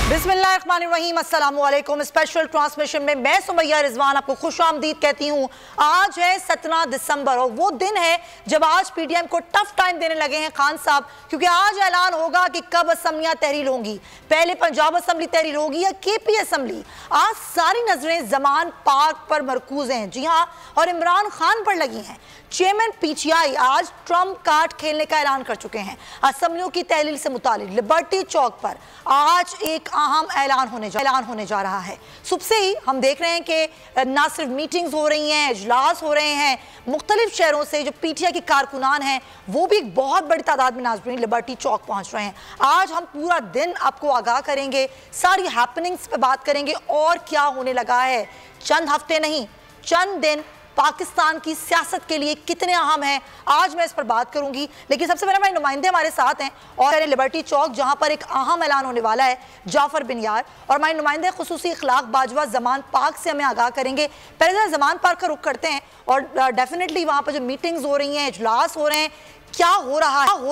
बिस्मिल्लाहिर्रहमानिर्रहीम, अस्सलाम वालेकुम। स्पेशल ट्रांसमिशन में मैं सुमैया रिजवान आपको खुशामदीद कहती हूँ। आज है 17 दिसंबर और वो दिन है जब आज पीटीएम को टफ टाइम देने लगे हैं खान साहब, क्योंकि आज ऐलान होगा कि कब असम्बलियां तहरीर होंगी। पहले पंजाब असम्बली तहरीर होगी या केपी असम्बली। आज सारी नजरें जमान पाक पर मरकूज हैं, जी हाँ, और इमरान खान पर लगी हैं। चेयरमैन पीटीआई आज ट्रम्प कार्ड खेलने का ऐलान कर चुके हैं। असम्बलियों की तहलील से मुतालिक लिबर्टी चौक पर आज एक अहम ऐलान होने जा रहा है। सुबह से ही हम देख रहे हैं कि ना सिर्फ मीटिंग्स हो रही हैं, इजलास हो रहे हैं, मुख्तलिफ शहरों से जो पीटीआई के कारकुनान हैं वो भी एक बहुत बड़ी तादाद में नाज़रीन लिबर्टी चौक पहुंच रहे हैं। आज हम पूरा दिन आपको आगाह करेंगे, सारी हैपनिंग्स पे बात करेंगे और क्या होने लगा है। चंद हफ्ते नहीं, चंद दिन पाकिस्तान की सियासत के लिए कितने अहम हैं, आज मैं इस पर बात करूंगी। लेकिन सबसे पहले हमारे नुमाइंदे हमारे साथ हैं और लिबर्टी चौक जहां पर एक अहम ऐलान होने वाला है, जाफर बिन यार, और हमारे नुमाइंदे खुसूसी इखलाक बाजवा जमान पार्क से हमें आगाह करेंगे। पहले जमान पार्क का रुख करते हैं और डेफिनेटली वहां पर जो मीटिंग्स हो रही हैं, इजलास हो रहे हैं, क्या हो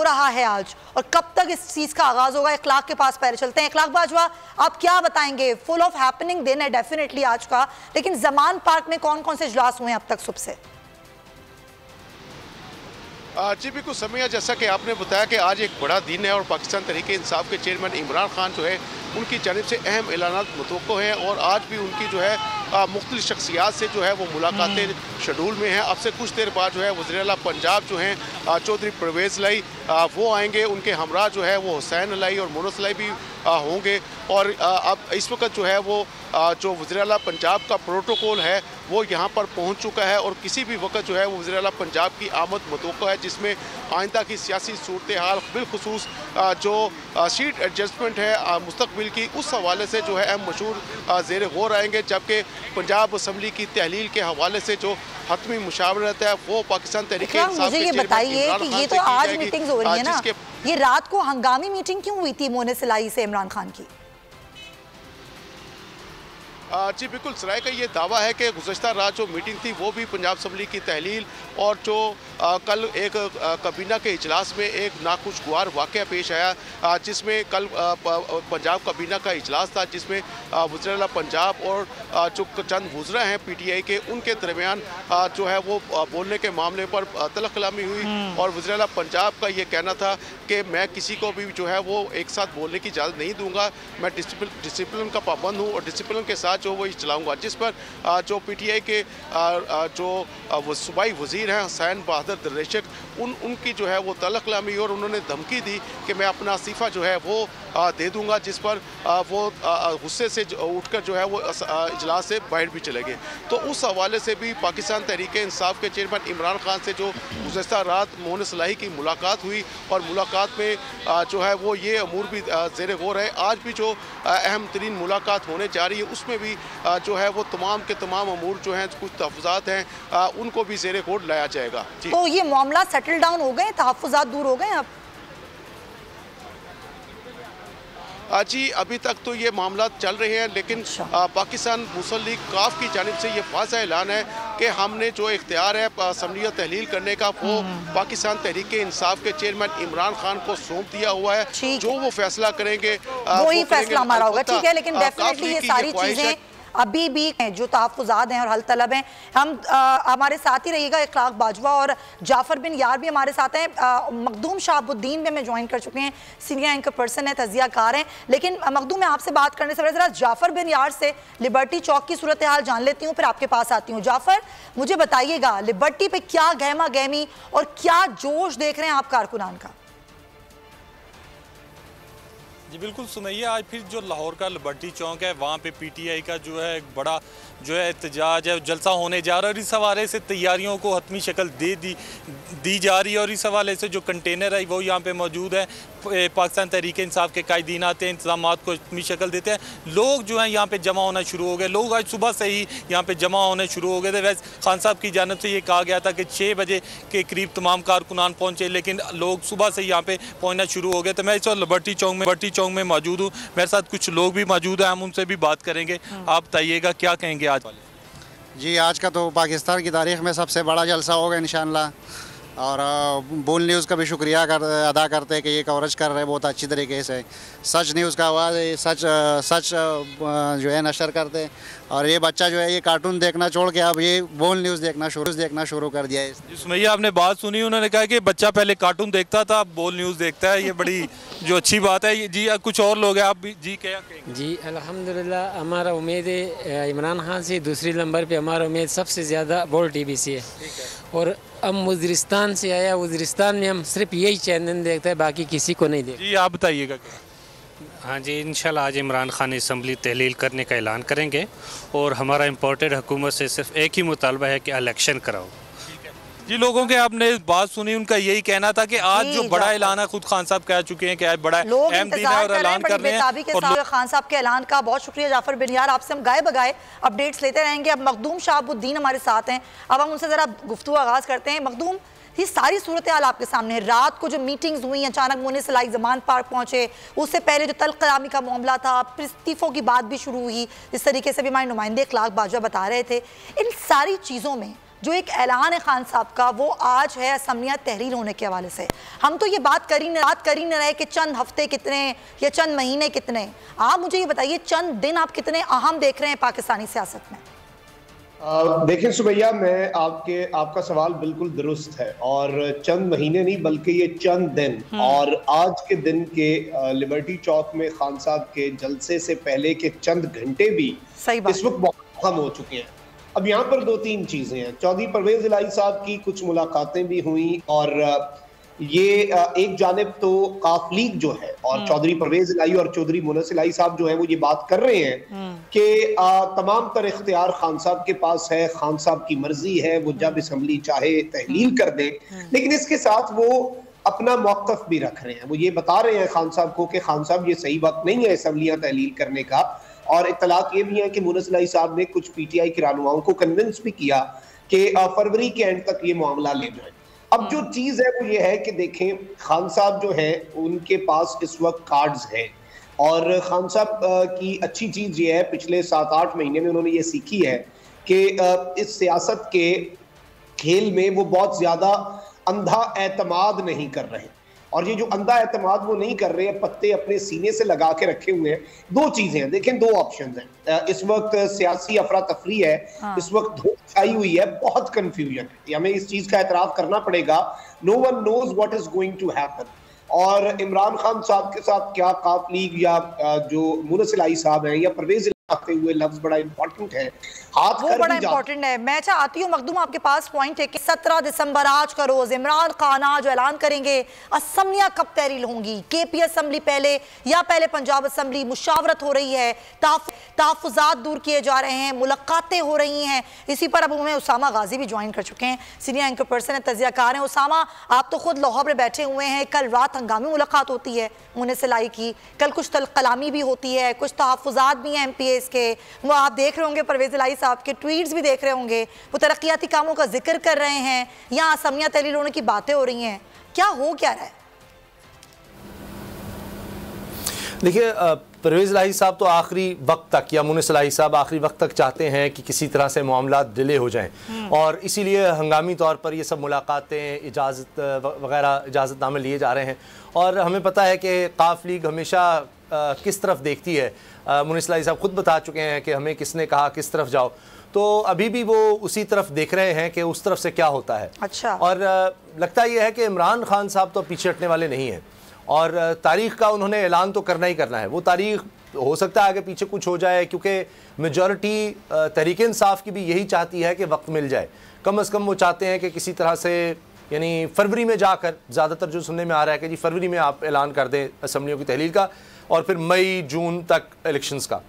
रहा है आज और कब तक इस चीज का आगाज होगा। इखलाक के पास पहले चलते हैं। इखलाक बाजवा, आप क्या बताएंगे? फुल ऑफ हैपनिंग दिन है डेफिनेटली आज का, लेकिन जमान पार्क में कौन कौन से इजलास हुए हैं अब तक सुबह से? जी बिल्कुल समैया, जैसा कि आपने बताया कि आज एक बड़ा दिन है और पाकिस्तान तहरीक-ए-इंसाफ के चेयरमैन इमरान खान जो है उनकी जानिब से अहम ऐलानात मुतवक्को हैं और आज भी उनकी जो है मुख्तलिफ शख्सियात से जो है वो मुलाकातें शेड्यूल में हैं। अब से कुछ देर बाद जो है वज़ीर-ए-आला पंजाब जो हैं चौधरी परवेज़ लाई वो आएंगे, उनके हमरा जो है वो हुसैन लाई और मोनस लाई भी होंगे। और अब इस वक्त जो है वो जो वज़ीर-ए-आला पंजाब का प्रोटोकॉल है वो यहाँ पर पहुँच चुका है और किसी भी वक्त जो है वो वज़ीर-ए-आला पंजाब की आमद मुतवक्को है, जिसमें आइंदा की सियासी सूरत हाल बिलखुसूस जो सीट एडजस्टमेंट है मुस्तकबिल की, उस हवाले से जो है अहम मशहूर ज़ेर गौर आएंगे। जबकि पंजाब असम्बली की तहलील के हवाले से जो हतमी मुशावरत है वो पाकिस्तान तहरीक-ए-इंसाफ मुझे ये बताइए कि ये तो आज मीटिंग्स हो रही है ना, ये रात को हंगामी मीटिंग क्यों हुई थी मोनस लाई से इमरान खान की? जी बिल्कुल, सराय का ये दावा है कि गुज़श्ता रात जो मीटिंग थी वो भी पंजाब असम्बली की तहलील और जो कल एक कबीना के इजलास में एक नाखुशगवार वाक़या पेश आया, जिसमें कल पंजाब कबीना का इजलास था, जिसमें वज़ीर-ए-आला पंजाब और जो चंद वज़रा हैं पीटीआई के, उनके दरमियान जो है वो बोलने के मामले पर तलब कलामी हुई और वज़ीर-ए-आला पंजाब का ये कहना था कि मैं किसी को भी जो है वो एक साथ बोलने की इजाज़त नहीं दूँगा, मैं डिसिप्लिन का पाबंद हूँ और डिसिप्लिन के साथ जो वो चलाऊँगा। जिस पर जो पीटीआई के जो वो सूबाई वज़ीर हैं हुसैन बहादुर दर्रेशक, उनकी जो है वो तलब कलामी और उन्होंने धमकी दी कि मैं अपना इस्तीफ़ा जो है वो दे दूंगा, जिस पर वो गुस्से से उठकर जो है वो इजलास से बाहर भी चले गए। तो उस हवाले से भी पाकिस्तान तहरीक-ए-इंसाफ के चेयरमैन इमरान खान से जो गुज़श्ता रात मोनस लाई की मुलाकात हुई और मुलाकात में जो है वो ये अमूर भी ज़ेर गौर है। आज भी जो अहम तरीन मुलाकात होने जा रही है उसमें भी जो है वो तमाम के तमाम अमूर जो हैं, कुछ तहफ़्फ़ुज़ात हैं, उनको भी ज़ेर गौर लाया जाएगा। तो ये मामला सेटल डाउन हो गए, तहफ़्फ़ुज़ात दूर हो गए अब? जी अभी तक तो ये मामला चल रहे हैं, लेकिन पाकिस्तान मुस्लिम लीग काफ की जानिब से ये वाज़ा ऐलान है कि हमने जो इख्तियार है असम्बलियाँ तहलील करने का वो पाकिस्तान तहरीक-ए-इंसाफ के चेयरमैन इमरान खान को सौंप दिया हुआ है। जो वो फैसला करेंगे वही फैसला हमारा होगा, ठीक है। लेकिन डेफिनेटली ये सारी चीज़ें अभी भी हैं जो तहफ़्फ़ुज़ात हैं और हल तलब हैं। हम हमारे साथ ही रहिएगा। इखलाक बाजवा और जाफ़र बिन यार भी हमारे साथ हैं। मखदूम शहाबुद्दीन भी हमें ज्वाइन कर चुके हैं, सीनियर एंकर पर्सन है, तज़ियाकार हैं। लेकिन मखदूम, मैं आपसे बात करने से पहले ज़रा जाफ़र बिन यार से लिबर्टी चौक की सूरत हाल जान लेती हूँ, फिर आपके पास आती हूँ। जाफ़र, मुझे बताइएगा लिबर्टी पे क्या गहमा गहमी और क्या जोश देख रहे हैं आप कारकुनान का? जी बिल्कुल सुमैया, आज फिर जो लाहौर का लिबर्टी चौक है वहाँ पे पीटीआई का जो है एक बड़ा जो है एहतजाज है, जलसा होने जा रहा है और इस हवाले से तैयारियों को हतमी शक्ल दी जा रही है। और इस हवाले से जो कंटेनर है वो यहाँ पे मौजूद है, पाकिस्तान तहरीक-ए-इंसाफ के कायदीन आते हैं, इंतजाम को हतमी शक्ल देते हैं। लोग जो हैं यहाँ पे जमा होना शुरू हो गए, लोग आज सुबह से ही यहाँ पे जमा होने शुरू हो गए थे। वैसे खान साहब की जानब से ये कहा गया था कि 6 बजे के करीब तमाम कारकुनान पहुँचे, लेकिन लोग सुबह से यहाँ पे पहुँचना शुरू हो गए। तो मैं इस वक्त लिबर्टी चौक में मौजूद हूँ, मेरे साथ कुछ लोग भी मौजूद हैं, हम उनसे भी बात करेंगे। आप बताइएगा क्या कहेंगे आज वाले? जी, आज का तो पाकिस्तान की तारीख़ में सबसे बड़ा जलसा होगा इंशाअल्लाह। और बोल न्यूज़ का भी शुक्रिया अदा करते हैं कि ये कवरेज कर रहे हैं बहुत अच्छी तरीके से। सच न्यूज़ का आवाज़ सच जो है नशर करते हैं। और ये बच्चा जो है ये कार्टून देखना छोड़ के अब ये बोल न्यूज़ देखना शुरू कर दिया है। सुमैया, आपने बात सुनी, उन्होंने कहा कि बच्चा पहले कार्टून देखता था, अब बोल न्यूज़ देखता है। ये बड़ी जो अच्छी बात है। जी कुछ और लोग हैं, आप भी जी क्या कहेंगे? जी अल्हम्दुलिल्लाह, हमारा उम्मीद है इमरान खान से। दूसरी नंबर पे हमारा उम्मीद सबसे ज़्यादा बोल टीवी से है। और अब वज़ीरिस्तान से आया, वज़ीरिस्तान में हम सिर्फ यही चैनल देखते हैं, बाकी किसी को नहीं देखते। जी आप बताइएगा। हाँ जी, इंशाल्लाह आज इमरान खान असम्बली तहलील करने का ऐलान करेंगे और हमारा इम्पोर्टेड हुकूमत से सिर्फ एक ही मुतालबा है कि इलेक्शन कराओ। जी लोगों के आपने बात सुनी, उनका यही कहना था कि आज जो बड़ा ऐलान है, खुद खान साहब कह चुके हैं कि आज बड़ा अहम दिन है और ऐलान कर रहे हैं। खान साहब के ऐलान का बहुत शुक्रिया जाफर बिन यार, आपसे हम गाए बगाए अपडेट्स लेते रहेंगे। अब मखदूम शहाबुद्दीन हमारे साथ हैं, अब हम उनसे जरा गुफ्तगू आगाज करते हैं। मखदूम, ये सारी सूरत हाल आपके सामने है। रात को जो मीटिंग्स हुई, अचानक मुनिसिलाई जमान पार्क पहुंचे, उससे पहले जो तल्ख कलामी का मामला था, फिर इस्तीफों की बात भी शुरू हुई, जिस तरीके से भी हमारे नुमाइंदे इखलाक बाजवा बता रहे थे। इन सारी चीज़ों में जो एक ऐलान है खान साहब का, वो आज है असम्बलियाँ तहरीर होने के हवाले से। हम तो ये बात कर ही नहीं रहे कि चंद हफ्ते कितने या चंद महीने कितने। आप मुझे ये बताइए, चंद दिन आप कितने अहम देख रहे हैं पाकिस्तानी सियासत में? देखिए सुमैया, मैं आपका सवाल बिल्कुल दुरुस्त है। और चंद महीने नहीं बल्कि ये चंद दिन। और आज के दिन के लिबर्टी चौक में खान साहब के जलसे से पहले के चंद घंटे भी इस वक्त बहुत अहम हो चुके हैं। अब यहाँ पर दो तीन चीजें हैं। चौधरी परवेज इलाही साहब की कुछ मुलाकातें भी हुई और ये एक जानिब तो काफ लीग जो है और चौधरी परवेज इलाही और चौधरी मुनस इलाही साहब जो है वो ये बात कर रहे हैं कि तमाम तर इख्तियार खान साहब के पास है, खान साहब की मर्जी है, वो जब असम्बली चाहे तहलील कर दे। लेकिन इसके साथ वो अपना मौक़िफ़ भी रख रहे हैं। वो ये बता रहे हैं खान साहब को कि खान साहब ये सही वक्त नहीं है असम्बलियाँ तहलील करने का। और इत्तलाक ये भी है कि मुनस इलाही साहब ने कुछ पीटीआई के रहनुमाओं को कन्विंस भी किया कि फरवरी के एंड तक ये मामला ले जाए। अब जो चीज है वो ये है कि देखें, खान साहब जो है उनके पास इस वक्त कार्ड्स हैं। और खान साहब की अच्छी चीज ये है, पिछले 7-8 महीने में उन्होंने ये सीखी है कि इस सियासत के खेल में वो बहुत ज्यादा अंधा एतमाद नहीं कर रहे। और ये जो अंधा एतमाद वो नहीं कर रहे हैं, पत्ते अपने सीने से लगा के रखे हुए हैं। दो चीजें हैं, देखें, दो ऑप्शन हैं। इस वक्त सियासी अफरा तफरी है, इस वक्त धूप छाई हुई है, बहुत कंफ्यूजन है। हमें इस चीज का एतराफ करना पड़ेगा। No one knows what is going to happen. और इमरान खान साहब के साथ क्या काफ लीग या जो मुनस इलाही साहब हैं या परवेज आते हुए लफ्ज बड़ा इंपॉर्टेंट है, हाथ वो बड़ा इंपॉर्टेंट है। मैं आती हूँ मखदूम, आपके पास पॉइंट है कि 17 दिसंबर आज का रोज इमरान खान आज ऐलान करेंगे असम्बलियाँ कब तहरील होंगी। केपी असम्बली पहले या पहले पंजाब असम्बली, मुशावरत हो रही है, तहफ़्फ़ुज़ात दूर किए जा रहे हैं, मुलाकातें हो रही हैं। इसी पर अब हमें उसामा गाजी भी ज्वाइन कर चुके हैं, सीनियर एंकर पर्सन है, तज़ियाकार हैं। उसामा, आप तो खुद लाहौर में बैठे हुए हैं। कल रात हंगामी मुलाकात होती है मुनस इलाही की, कल कुछ कलामी भी होती है, कुछ तहफ़्फ़ुज़ात भी हैं MPAs के। वो आप देख रहे होंगे, परवेज इलाही साहब के ट्वीट्स भी देख रहे होंगे, वो तरक्याती कामों का जिक्र कर रहे हैं, यहाँ असमिया तहरीर होने की बातें हो रही हैं। क्या हो क्या रहा है? देखिए, परवेज इलाही साहब तो आखिरी वक्त तक, या मुनिस इलाही साहब आखिरी वक्त तक चाहते हैं कि किसी तरह से मामला डिले हो जाएं, और इसीलिए हंगामी तौर पर ये सब मुलाकातें, इजाज़त वगैरह, इजाज़तनामे लिए जा रहे हैं। और हमें पता है कि काफ लीग हमेशा किस तरफ देखती है। मुनिस इलाही साहब खुद बता चुके हैं कि हमें किसने कहा किस तरफ जाओ, तो अभी भी वो उसी तरफ देख रहे हैं कि उस तरफ से क्या होता है। अच्छा। और लगता ये है कि इमरान खान साहब तो पीछे हटने वाले नहीं हैं, और तारीख़ का उन्होंने ऐलान तो करना ही करना है। वो तारीख़ हो सकता है आगे पीछे कुछ हो जाए, क्योंकि मेजॉरिटी तहरीक इंसाफ की भी यही चाहती है कि वक्त मिल जाए। कम से कम वो चाहते हैं कि किसी तरह से, यानी फरवरी में जाकर, ज़्यादातर जो सुनने में आ रहा है कि जी फरवरी में आप ऐलान कर दें असम्बलियों की तहलील का, और फिर मई जून तक इलेक्शंस का।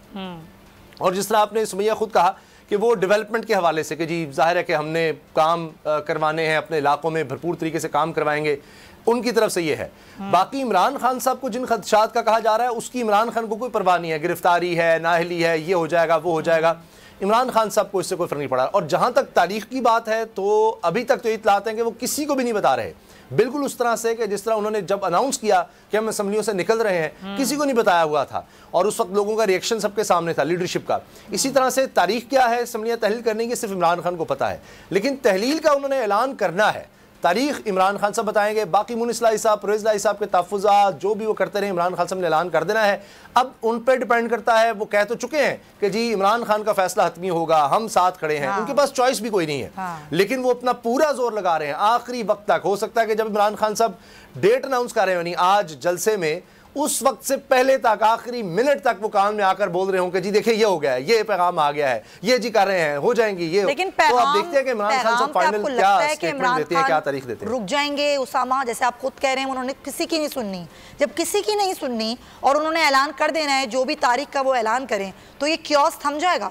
और जिस तरह आपने सुमैया खुद कहा कि वो डेवलपमेंट के हवाले से कि जी जाहिर है कि हमने काम करवाने हैं, अपने इलाकों में भरपूर तरीके से काम करवाएंगे, उनकी तरफ से ये है। बाकी इमरान खान साहब को जिन खदशात का कहा जा रहा है, उसकी इमरान खान को कोई परवाह नहीं है। गिरफ्तारी है, नाअहली है, ये हो जाएगा, वो हो जाएगा, इमरान खान साहब को इससे कोई फ़र्क नहीं पड़ा। और जहाँ तक तारीख की बात है, तो अभी तक तो इत्तलात हैं कि वो किसी को भी नहीं बता रहे, बिल्कुल उस तरह से कि जिस तरह उन्होंने जब अनाउंस किया कि हम असम्बलियों से निकल रहे हैं, किसी को नहीं बताया हुआ था, और उस वक्त लोगों का रिएक्शन सबके सामने था, लीडरशिप का। इसी तरह से तारीख क्या है असम्बलियाँ तहलील करने की, सिर्फ इमरान खान को पता है, लेकिन तहलील का उन्होंने ऐलान करना है। तारीख इमरान खान साहब बताएंगे। बाकी मुनीस इलाही साहब, परवेज़ इलाही साहब के तहफ़्फ़ुज़ात जो भी वो करते रहे, इमरान खान साहब ने ऐलान कर देना है। अब उन पर डिपेंड करता है, वो कह तो चुके हैं कि जी इमरान खान का फैसला हतमी होगा, हम साथ खड़े हैं। उनके पास चॉइस भी कोई नहीं है, लेकिन वो अपना पूरा जोर लगा रहे हैं आखिरी वक्त तक। हो सकता है कि जब इमरान खान साहब डेट अनाउंस कर रहे हैं, यानी आज जलसे में, उस वक्त से पहले तक आखिरी मिनट तक वो कान में आकर बोल रहे हों कि जी देखिए ये हो गया है, ये पैगाम आ गया है, ये जी कर रहे हैं, हो जाएंगी ये। लेकिन तो आप देखते हैं कि इमरान खान साहब फाइनल क्या स्टेटमेंट देते हैं, क्या तारीख देते हैं। रुक जाएंगे उसामा, जैसे आप खुद कह रहे हैं उन्होंने किसी की नहीं सुननी। जब किसी की नहीं सुननी और उन्होंने ऐलान कर देना है जो भी तारीख का वो ऐलान करें, तो ये क्योस थम जाएगा।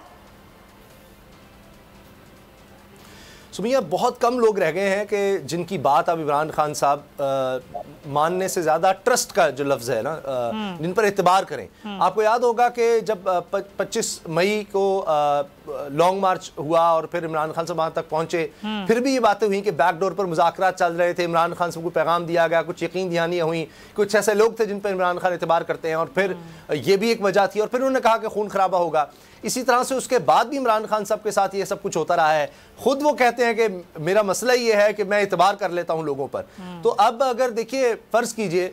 सुमिया, बहुत कम लोग रह गए हैं कि जिनकी बात अब इमरान खान साहब मानने से ज़्यादा ट्रस्ट का जो लफ्ज़ है ना, जिन पर एतबार करें। आपको याद होगा कि जब 25 मई को लॉन्ग मार्च हुआ और फिर इमरान खान साहब वहाँ तक पहुँचे, फिर भी ये बातें हुई कि बैकडोर पर मुज़ाकरात चल रहे थे, इमरान खान साहब को पैगाम दिया गया, कुछ यकीन दहानियाँ हुई, कुछ ऐसे लोग थे जिन पर इमरान खान एतबार करते हैं, और फिर ये भी एक वजह थी, और फिर उन्होंने कहा कि खून खराबा होगा। इसी तरह से उसके बाद भी इमरान खान साहब के साथ ये सब कुछ होता रहा है। खुद वो कहते हैं कि मेरा मसला ये है कि मैं एतबार कर लेता हूँ लोगों पर। तो अब अगर देखिए, फ़र्ज़ कीजिए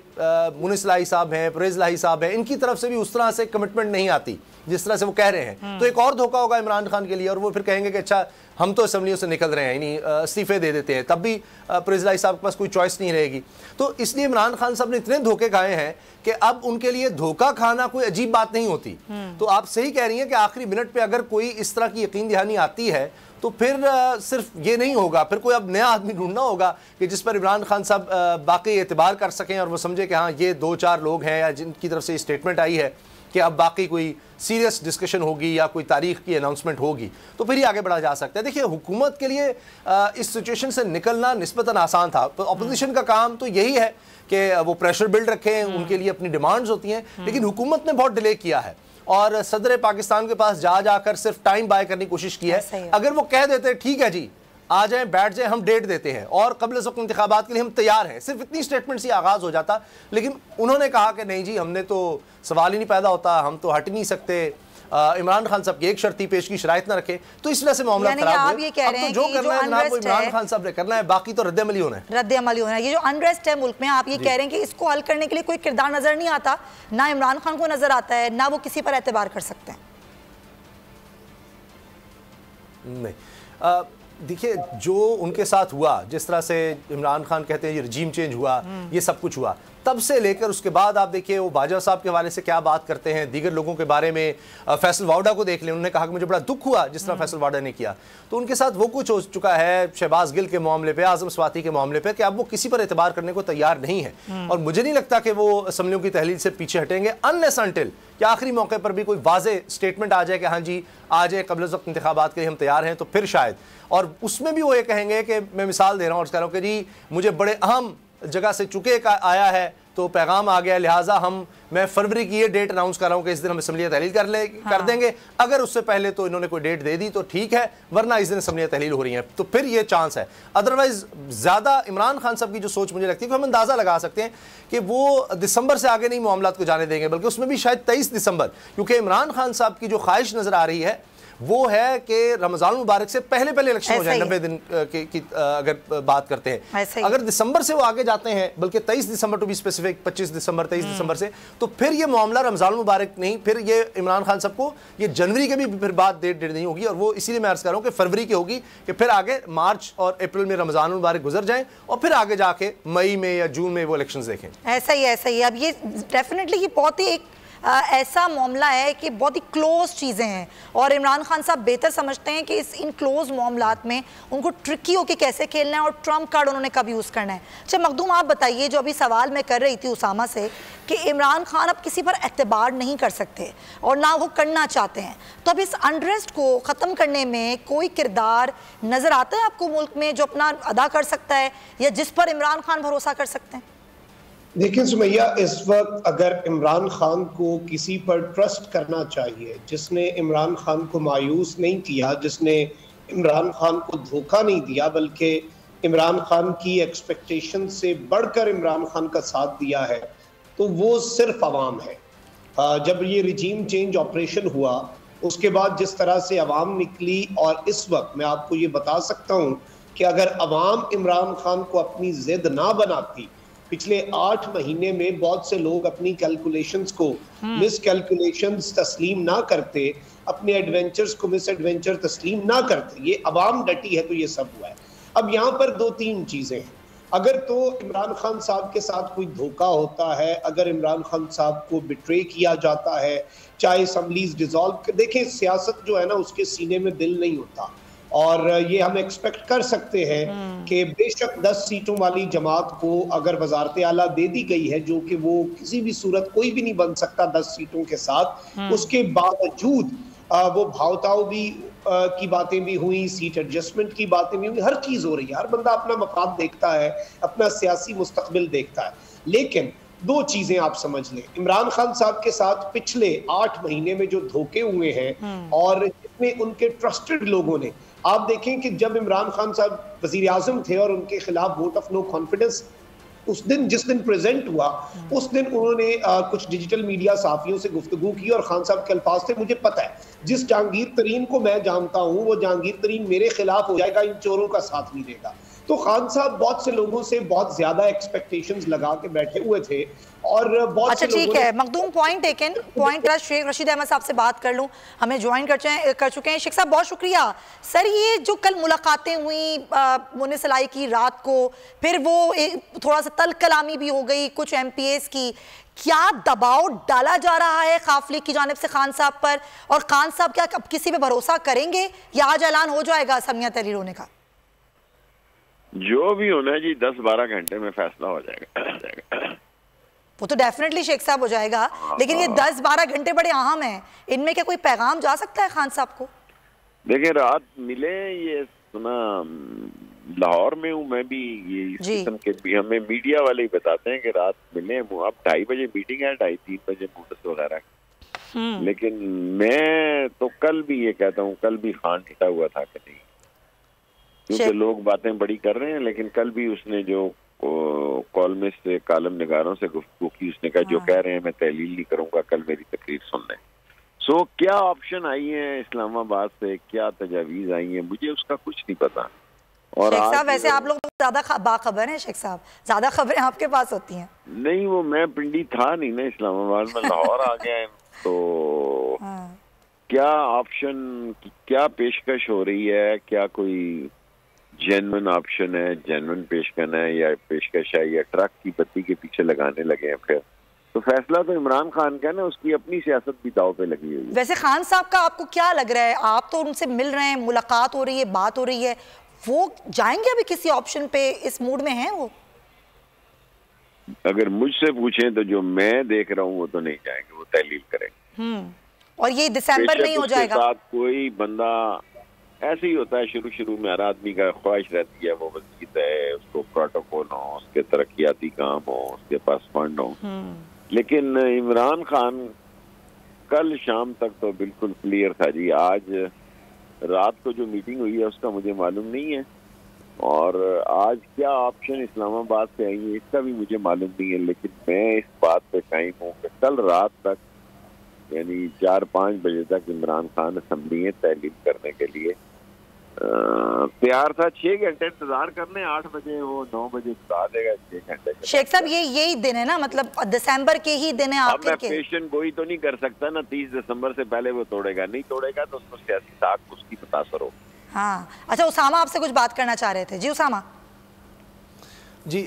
मुनीस इलाही साहब हैं, परवेज़ इलाही साहब हैं, इनकी तरफ से भी उस तरह से कमिटमेंट नहीं आती जिस तरह से वो कह रहे हैं, तो एक और धोखा होगा इमरान खान के लिए, और वो फिर कहेंगे कि अच्छा हम तो असम्बलियों से निकल रहे हैं, यानी इस्तीफे दे देते हैं, तब भी परवेज़ इलाही साहब के पास कोई चॉइस नहीं रहेगी। तो इसलिए इमरान खान साहब ने इतने धोखे खाए हैं कि अब उनके लिए धोखा खाना कोई अजीब बात नहीं होती। तो आप सही कह रही हैं कि आखिरी मिनट पे अगर कोई इस तरह की यकीन दहानी आती है, तो फिर सिर्फ ये नहीं होगा, फिर कोई अब नया आदमी ढूंढना होगा कि जिस पर इमरान खान साहब बाकी एतबार कर सकें, और वो समझे कि हाँ ये 2-4 लोग हैं या जिनकी तरफ से स्टेटमेंट आई है कि अब बाकी कोई सीरियस डिस्कशन होगी या कोई तारीख की अनाउंसमेंट होगी, तो फिर ही आगे बढ़ा जा सकता है। देखिए, हुकूमत के लिए इस सिचुएशन से निकलना निस्बतन आसान था। तो अपोजिशन का काम तो यही है कि वो प्रेशर बिल्ड रखें, उनके लिए अपनी डिमांड्स होती हैं, लेकिन हुकूमत ने बहुत डिले किया है और सदर पाकिस्तान के पास जा जाकर सिर्फ टाइम बाय करने की कोशिश की है। अगर वो कह देते ठीक है जी आ जाए, बैठ जाए, हम डेट देते हैं और कबल वक्त इंतखाबात के लिए हम तैयार हैं, सिर्फ इतनी स्टेटमेंट से आगाज़ हो जाता। लेकिन उन्होंने कहा कि नहीं जी, हमने तो सवाल ही नहीं पैदा होता, हम तो हट ही नहीं सकते। इमरान खान साहब की एक शर्ती पेश की, शराइत ना रखे, तो इस वजह से मामला खराब हुए। अब तो जो करना है जनाब वो इमरान खान साहब ने करना है, बाकी तो रद्द-ए-अमली होना है। रद्द-ए-अमली होना है। ये जो अनरेस्ट है मुल्क में, आप ये कह रहे हैं कि इसको हल करने के लिए कोई किरदार नजर नहीं आता, ना इमरान खान को नजर आता है, ना वो किसी पर एतबार कर सकते हैं। नहीं, देखिए जो उनके साथ हुआ, जिस तरह से इमरान खान कहते हैं ये रजीम चेंज हुआ, ये सब कुछ हुआ, तब से लेकर उसके बाद आप देखिए वो बाजवा साहब के हवाले से क्या बात करते हैं, दीगर लोगों के बारे में। फैसल वाडा को देख लें, उन्होंने कहा कि मुझे बड़ा दुख हुआ जिस तरह फैसल वाडा ने किया। तो उनके साथ वो कुछ हो चुका है शहबाज गिल के मामले पे, आजम स्वाति के मामले पे, कि अब वो किसी पर एतबार करने को तैयार नहीं है। और मुझे नहीं लगता कि वो असम्बलियों की तहलील से पीछे हटेंगे अनलेस अनटिल कि आखिरी मौके पर भी कोई वाज़े स्टेटमेंट आ जाए कि हाँ जी आ जाए, कबल वक्त इंतखाबात के लिए हम तैयार हैं, तो फिर शायद। और उसमें भी वो ये कहेंगे कि मैं मिसाल दे रहा हूँ और कह रहा हूँ कि जी मुझे बड़े अहम जगह से चुके का आया है, तो पैगाम आ गया, लिहाजा मैं फरवरी की ये डेट अनाउंस कर रहा हूँ कि इस दिन हम असम्बलियाँ तहलील कर देंगे। अगर उससे पहले तो इन्होंने कोई डेट दे दी तो ठीक है, वरना इस दिन असम्बलियाँ तहलील हो रही हैं, तो फिर ये चांस है। अदरवाइज ज़्यादा इमरान खान साहब की जो सोच मुझे लगती है कि हम अंदाज़ा लगा सकते हैं कि वो दिसंबर से आगे नहीं मामलात को जाने देंगे, बल्कि उसमें भी शायद 23 दिसंबर, क्योंकि इमरान खान साहब की जो ख्वाहिश नज़र आ रही है वो है कि रमज़ान मुबारक से पहले इलेक्शन हो जाए, 90 दिन की अगर बात करते हैं। अगर दिसंबर से वो आगे जाते हैं, बल्कि 23 दिसंबर टू बी स्पेसिफिक, 25 दिसंबर 23 दिसंबर से, तो फिर ये मामला रमज़ान मुबारक नहीं, फिर ये इमरान खान साहब को ये जनवरी के भी फिर बाद डेट नहीं होगी, और वो इसीलिए मैं अर्ज़ कर रहा हूँ कि फरवरी की होगी, कि फिर आगे मार्च और अप्रैल में रमज़ान मुबारक गुजर जाएँ और फिर आगे जाके मई में या जून में वो इलेक्शन देखें। ऐसा ही अब ये डेफिनेटली ये बहुत ही एक ऐसा मामला है कि बहुत ही क्लोज चीज़ें हैं, और इमरान खान साहब बेहतर समझते हैं कि इन क्लोज मामलात में उनको ट्रिकी होकर कैसे खेलना है और ट्रम्प कार्ड उन्होंने कब यूज़ करना है। अच्छा मखदूम, आप बताइए, जो अभी सवाल मैं कर रही थी उसामा से कि इमरान खान अब किसी पर एतबार नहीं कर सकते और ना वो करना चाहते हैं, तो अब इस अनरेस्ट को ख़त्म करने में कोई किरदार नज़र आता है आपको मुल्क में जो अपना अदा कर सकता है, या जिस पर इमरान खान भरोसा कर सकते हैं? देखिए सुमैया, इस वक्त अगर इमरान खान को किसी पर ट्रस्ट करना चाहिए, जिसने इमरान खान को मायूस नहीं किया, जिसने इमरान खान को धोखा नहीं दिया, बल्कि इमरान खान की एक्सपेक्टेशन से बढ़कर इमरान खान का साथ दिया है, तो वो सिर्फ अवाम है। जब ये रिजीम चेंज ऑपरेशन हुआ, उसके बाद जिस तरह से अवाम निकली, और इस वक्त मैं आपको ये बता सकता हूँ कि अगर अवाम इमरान खान को अपनी जिद ना बनाती, पिछले 8 महीने में बहुत से लोग अपनी कैलकुलेशंस को मिस कैलकुलेशंस तस्लीम ना करते, अपने एडवेंचर्स को मिस एडवेंचर तस्लीम ना करते, ये अवाम डटी है तो ये सब हुआ है। अब यहाँ पर 2-3 चीजें हैं। अगर तो इमरान खान साहब के साथ कोई धोखा होता है, अगर इमरान खान साहब को बिट्रे किया जाता है, चाहे असम्बलीज डिसॉल्व, देखें सियासत जो है ना उसके सीने में दिल नहीं होता, और ये हम एक्सपेक्ट कर सकते हैं कि बेशक 10 सीटों वाली जमात को अगर वजारत आला दे दी गई है, जो कि वो किसी भी सूरत कोई भी नहीं बन सकता 10 सीटों के साथ, उसके बावजूद वो भावताओं भी की बातें भी हुई, सीट एडजस्टमेंट की बातें भी हुई, हर चीज हो रही है। हर बंदा अपना मकाम देखता है, अपना सियासी मुस्तकबिल देखता है। लेकिन 2 चीजें आप समझ लें, इमरान खान साहब के साथ पिछले 8 महीने में जो धोखे हुए हैं और जितने उनके ट्रस्टेड लोगों ने, आप देखें कि जब इमरान खान साहब वजीर आजम थे और उनके खिलाफ वोट ऑफ नो कॉन्फिडेंस उस दिन जिस दिन प्रेजेंट हुआ, उस दिन उन्होंने कुछ डिजिटल मीडिया साफियों से गुफ्तगू की और खान साहब के अल्फाज थे, मुझे पता है जिस जहांगीर तरीन को मैं जानता हूं वो जहांगीर तरीन मेरे खिलाफ हो जाएगा, इन चोरों का साथ नहीं देगा। तो खान साहब बहुत से लोगों से बहुत ज्यादा एक्सपेक्टेशंस लगा के बैठे हुए थे और बहुत अच्छा ठीक है Makhdoom, point taken, point Sheikh Rashid Ahmed साहब से बात कर लूं, हमें ज्वाइन कर चुके हैं। शेख साहब बहुत शुक्रिया। सर ये जो कल मुलाकातें हुई मुनिसलाई की रात को, फिर वो थोड़ा सा तल कलामी भी हो गई कुछ MPAs की, क्या दबाव डाला जा रहा है काफिले की जानिब से खान साहब पर, और खान साहब क्या अब किसी पे भरोसा करेंगे या आज ऐलान हो जाएगा असमिया तहरीर होने का? जो भी होना है जी 10-12 घंटे में फैसला हो जाएगा। वो तो डेफिनेटली शेख साहब हो जाएगा, लेकिन ये 10-12 घंटे बड़े अहम हैं, इनमें क्या कोई पैगाम जा सकता है खान साहब को? देखिए रात मिले, ये सुना लाहौर में हूँ मैं भी, ये इस किस्म के भी हमें मीडिया वाले ही बताते हैं कि रात मिले। अब 2:30 बजे मीटिंग है, 2:30-3 बजे नोटिस वगैरह। लेकिन मैं तो कल भी ये कहता हूँ, कल भी खान हिटा हुआ था कि नहीं, क्योंकि लोग बातें बड़ी कर रहे हैं, लेकिन कल भी उसने जो कॉलमिस्ट से कालम निगारों से गुफ्तगू की, उसने कहा जो कह रहे हैं मैं तहलील नहीं करूंगा, कल मेरी तकरीर सुन लें। सो क्या ऑप्शन आई है इस्लामाबाद से, क्या तजावीज आई है, मुझे उसका कुछ नहीं पता। और शेख साहब वैसे आप लोग ज्यादा बाखबर हैं, शेख साहब ज्यादा खबरें आपके पास होती हैं। नहीं वो मैं पिंडी था नहीं ना इस्लामाबाद में, लाहौर आ गया है, तो क्या ऑप्शन, क्या पेशकश हो रही है, क्या कोई जेन्युइन ऑप्शन है, जेन्युइन पेशकश है या पेशकश है या ट्रक की बत्ती के पीछे लगाने लगे हैं फिर, तो फैसला तो इमरान खान का ना, उसकी अपनी सियासत भी दाव पे लगी हुई है। वैसे खान साहब का आपको क्या लग रहा है, आप तो उनसे मिल रहे हैं, मुलाकात हो रही है, बात हो रही है, वो जाएंगे अभी किसी ऑप्शन पे, इस मूड में हैं वो? अगर मुझसे पूछें तो जो मैं देख रहा हूँ वो तो नहीं जाएंगे, वो तहलील करेंगे। और ये दिसंबर में ही हो जाएगा? साथ कोई बंदा ऐसे ही होता है, शुरू में हर आदमी का ख्वाहिश रहती है वो वजीर है, उसको प्रोटोकॉल हो, उसके तरक्याती काम हो, उसके पास फंड हो। लेकिन इमरान खान कल शाम तक तो बिल्कुल क्लियर था जी। आज रात को जो मीटिंग हुई है उसका मुझे मालूम नहीं है, और आज क्या ऑप्शन इस्लामाबाद से आई है इसका भी मुझे मालूम नहीं है। लेकिन मैं इस बात पे कायम हूँ कि कल रात तक यानी 4-5 बजे तक इमरान खान असम्बली में तहलील करने के लिए तैयार था। 6 घंटे इंतजार करने, 8 बजे वो 9 बजे बता देगा 6 घंटे। शेख साहब यही दिन है ना, मतलब दिसंबर के ही दिन है आखिर के। पेशेंट गोई तो नहीं कर सकता ना, 30 दिसंबर से पहले वो तोड़ेगा, नहीं तोड़ेगा तो उसको सियासी साख उसकी मुतासर हो। हाँ अच्छा, उसामा आपसे कुछ बात करना चाह रहे थे जी। उसामा जी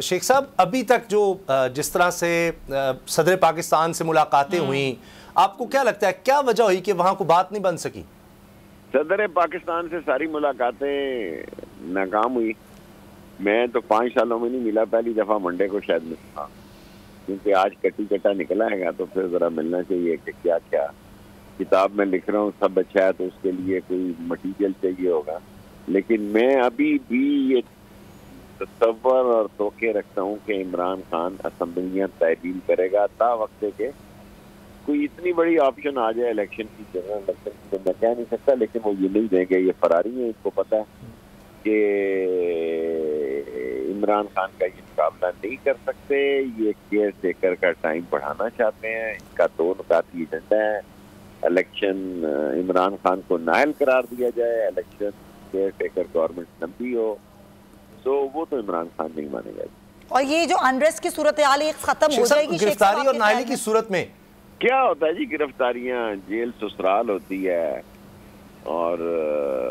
शेख साहब, अभी तक जो जिस तरह से सदर पाकिस्तान से मुलाकातें हुई, आपको क्या लगता है क्या वजह हुई कि वहाँ को बात नहीं बन सकी? सदर पाकिस्तान से सारी मुलाकातें नाकाम हुई। मैं तो 5 सालों में नहीं मिला, पहली दफ़ा मंडे को शायद मिला, क्योंकि आज कटी कटा निकला है तो फिर ज़रा मिलना चाहिए कि क्या क्या किताब में लिख रहा हूँ सब अच्छा है तो उसके लिए कोई मटीरियल चाहिए होगा। लेकिन मैं अभी भी ये तसव्वुर और तोके रखता हूँ कि इमरान खान असम्बलियाँ तहलील करेगा ता वक्त के कोई इतनी बड़ी ऑप्शन आ जाए इलेक्शन की, जनरल इलेक्शन की, तो मैं कह नहीं सकता, लेकिन वो ये नहीं देंगे। ये फरारी है, इनको पता है कि इमरान खान का ये मुकाबला नहीं कर सकते। ये केयर टेकर का टाइम बढ़ाना चाहते हैं। इनका 2 नुकाती एजेंडा है, इलेक्शन इमरान खान को नाअहल करार दिया जाए, इलेक्शन केयर टेकर गवर्नमेंट लंबी हो, तो वो तो इमरान खान नहीं मानेगा। और ये जो अनरेस्ट की सूरत हाल है खत्म हो जाएगी गिरफ्तारी और नाअहली की सूरत में? क्या होता है जी, गिरफ्तारियां जेल ससुराल होती है, और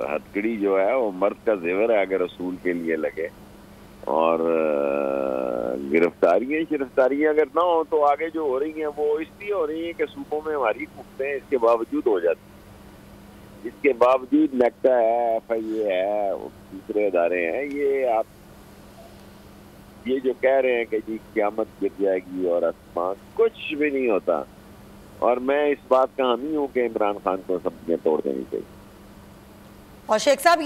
हथकड़ी जो है वो मर्द का जेवर है अगर रसूल के लिए लगे, और गिरफ्तारियां अगर ना हो तो आगे जो हो रही हैं वो इसलिए हो रही हैं कि सूबों में हमारी हुकूमतें इसके बावजूद हो जाती हैं, इसके बावजूद नेक्टा है, FIA है, दूसरे अदारे हैं, ये जो कह रहे हैं कि जी क़यामत गिर जाएगी और आसमान, कुछ भी नहीं होता। और मैं इस बात का हामी हूँ कि इमरान खान को सब्जियां तोड़ देनी चाहिए। और शेख साहब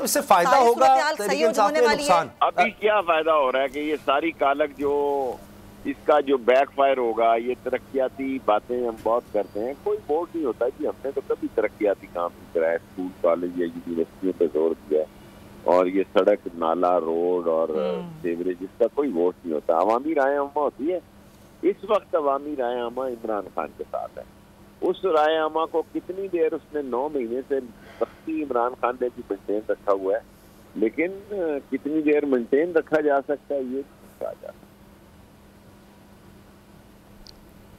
इससे फायदा होगा, नुकसान? अभी क्या फायदा हो रहा है कि ये सारी कालक जो इसका जो बैकफायर होगा, ये तरक्याती बातें हम बहुत करते हैं, कोई बोर्ड नहीं होता कि हमने तो कभी तरक्याती काम नहीं कराया, स्कूल कॉलेज या यूनिवर्सिटियों पे जोर दिया, और ये सड़क नाला रोड और सीवरेज, इसका कोई वोट नहीं होता। अवामी राय आमा होती है। इस वक्त अवामी राय आमा इमरान खान के साथ है। उस राय आमा को कितनी देर उसने 9 महीने से सख्ती इमरान खान ने भी मेंटेन रखा हुआ है, लेकिन कितनी देर मेंटेन रखा जा सकता है ये कहा जा सकता है।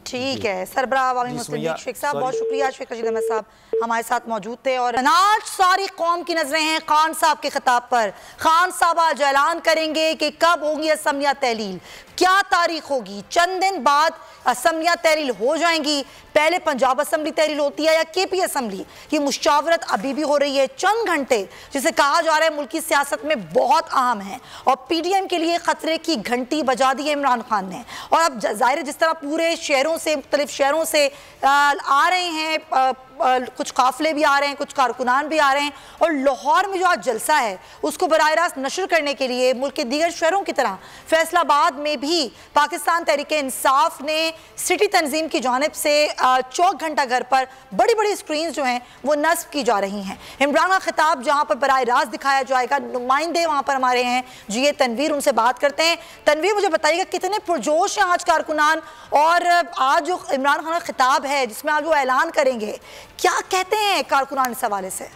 ठीक है, सरबराह अवामी मुस्लिम लीग शेख साहब, बहुत शुक्रिया। शेख रशीद अहमद साहब हमारे साथ मौजूद थे। और आज सारी कौम की नजरें हैं खान साहब के खिताब पर। खान साहब आज ऐलान करेंगे कि कब होगी असम्बलियां तहलील, क्या तारीख होगी। चंद दिन बाद असम्बलियां तहलील हो जाएंगी। पहले पंजाब असम्बली तहलील होती है या KP असम्बली, ये मुशावरत अभी भी हो रही है। चंद घंटे जिसे कहा जा रहा है मुल्की सियासत में बहुत अहम है, और PDM के लिए खतरे की घंटी बजा दी है इमरान खान ने। और अब जाहिर है जिस तरह पूरे शहरों से, मुख्तलिफ शहरों से आ रहे हैं, कुछ काफिले भी आ रहे हैं, कुछ कारकुनान भी आ रहे हैं, और लाहौर में जो आज जलसा है उसको बराह रास्त नशर करने के लिए मुल्क के दीगर शहरों की तरह फैसलाबाद में भी पाकिस्तान तहरीक इंसाफ ने सिटी तंजीम की जानिब से चौक घंटा घर पर बड़ी बड़ी स्क्रीन जो हैं वो नस्ब की जा रही हैं। इमरान का खिताब जहाँ पर बराह रास्त दिखाया जाएगा, नुमाइंदे वहाँ पर हमारे हैं जी तनवीर, उनसे बात करते हैं। तनवीर, मुझे बताइएगा कितने पुरजोश हैं आज कारकुनान, और आज जो इमरान खान का खिताब है जिसमें आज वो ऐलान करेंगे, क्या कहते हैं कारकुनान इस हवाले से?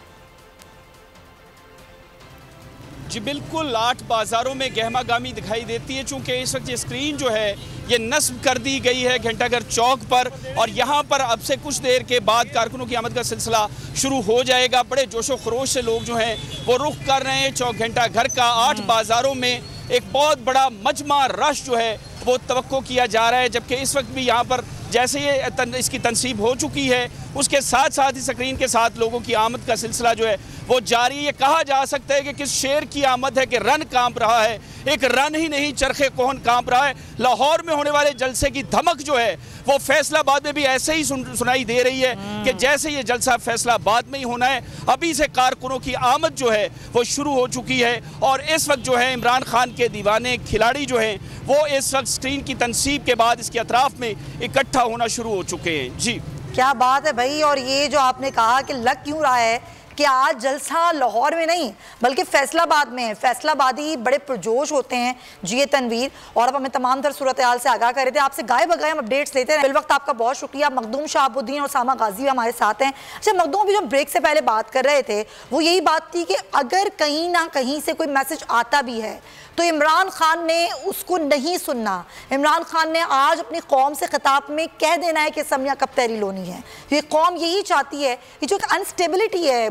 जी बिल्कुल, 8 बाज़ारों में गहमागामी दिखाई देती है, चूँकि इस वक्त ये स्क्रीन जो है ये नस्ब कर दी गई है घंटाघर चौक पर, और यहाँ पर अब से कुछ देर के बाद कारकुनों की आमद का सिलसिला शुरू हो जाएगा। बड़े जोशो खरोश से लोग जो हैं वो रुख कर रहे हैं चौक घंटाघर का। 8 बाज़ारों में एक बहुत बड़ा मजमा रश जो है वो तवक्को किया जा रहा है, जबकि इस वक्त भी यहाँ पर जैसे ये इसकी तनसीब हो चुकी है, उसके साथ साथ ही स्क्रीन के साथ लोगों की आमद का सिलसिला जो है वो जारी। ये कहा जा सकता है कि किस शेर की आमद है कि रन कांप रहा है, एक रन ही नहीं चरखे कोहन कांप रहा है। लाहौर में होने वाले जलसे की धमक जो है वो फैसलाबाद में भी ऐसे ही सुनाई दे रही है कि जैसे ये जलसा फैसलाबाद में ही होना है। अभी से कारकुनों की आमद जो है वो शुरू हो चुकी है, और इस वक्त जो है इमरान खान के दीवाने खिलाड़ी जो हैं वो इस वक्त स्क्रीन की तनसीब के बाद इसके अतराफ में इकट्ठा होना शुरू हो चुके हैं। जी क्या बात है भाई। और ये जो आपने कहा कि लग क्यों रहा है कि आज जलसा लाहौर में नहीं बल्कि फैसलाबाद में है, फैसलाबादी बड़े पुरजोश होते हैं जी तनवीर, और अब हमें तमाम तर सूरत हाल से आगाह कर रहे थे। आपसे गाय बगाए हम अपडेट्स लेते हैं। फिल वक्त आपका बहुत शुक्रिया। मखदूम शहाबुद्दीन और सामा गाजी हमारे साथ हैं। अच्छा मखदूम, भी जो ब्रेक से पहले बात कर रहे थे वो यही बात थी कि अगर कहीं ना कहीं से कोई मैसेज आता भी है तो इमरान खान ने उसको नहीं सुनना। इमरान खान ने आज अपनी कौम से खिताब में कह देना है कि असम्बलियां कब तहरील होनी है। ये कौम यही चाहती है कि जो अनस्टेबिलिटी है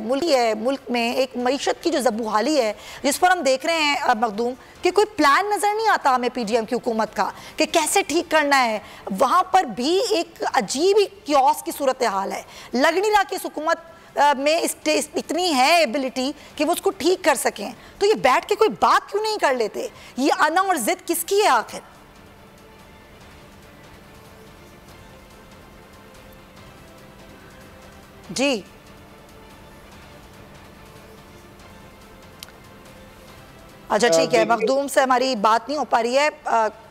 मुल्क में, एक मईशत की जो ज़बूहाली है जिस पर हम देख रहे हैं मखदूम कि कोई प्लान नज़र नहीं आता हमें PDM की हुकूमत का कि कैसे ठीक करना है, वहाँ पर भी एक अजीब ही क्योस की सूरत हाल है। लग नहीं रहा कि इस हुकूमत में इतनी है एबिलिटी कि वो उसको ठीक कर सकें। तो ये बैठ के कोई बात क्यों नहीं कर लेते? ये अना और जिद किसकी है आखिर? जी अच्छा ठीक है, मखदूम से हमारी बात नहीं हो पा रही है,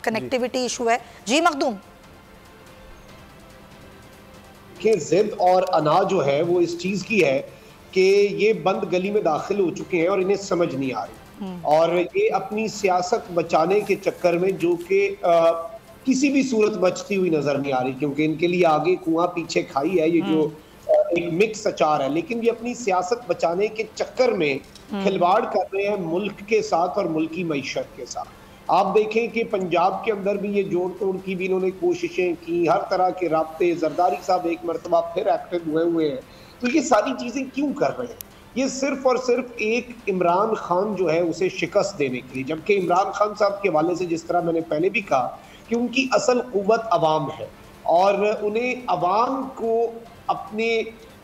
कनेक्टिविटी इशू है। जी मखदूम, कि जिद और अना जो है वो इस चीज की है कि ये बंद गली में दाखिल हो चुके हैं और इन्हें समझ नहीं आ रही, और ये अपनी सियासत बचाने के चक्कर में जो कि किसी भी सूरत बचती हुई नजर नहीं आ रही, क्योंकि इनके लिए आगे कुआं पीछे खाई है। ये जो एक मिक्स अचार है, लेकिन ये अपनी सियासत बचाने के चक्कर में खिलवाड़ कर रहे हैं मुल्क के साथ और मुल्की मईशत के साथ। आप देखें कि पंजाब के अंदर भी ये जोड़ तोड़ की भी इन्होंने कोशिशें की, हर तरह के राब्ते, जरदारी साहब एक मरतबा फिर एक्टिव हुए हैं। तो ये सारी चीजें क्यों कर रहे हैं? ये सिर्फ और सिर्फ एक इमरान खान जो है उसे शिकस्त देने के लिए, जबकि इमरान खान साहब के हवाले से जिस तरह मैंने पहले भी कहा कि उनकी असल कुव्वत अवाम है और उन्हें अवाम को अपने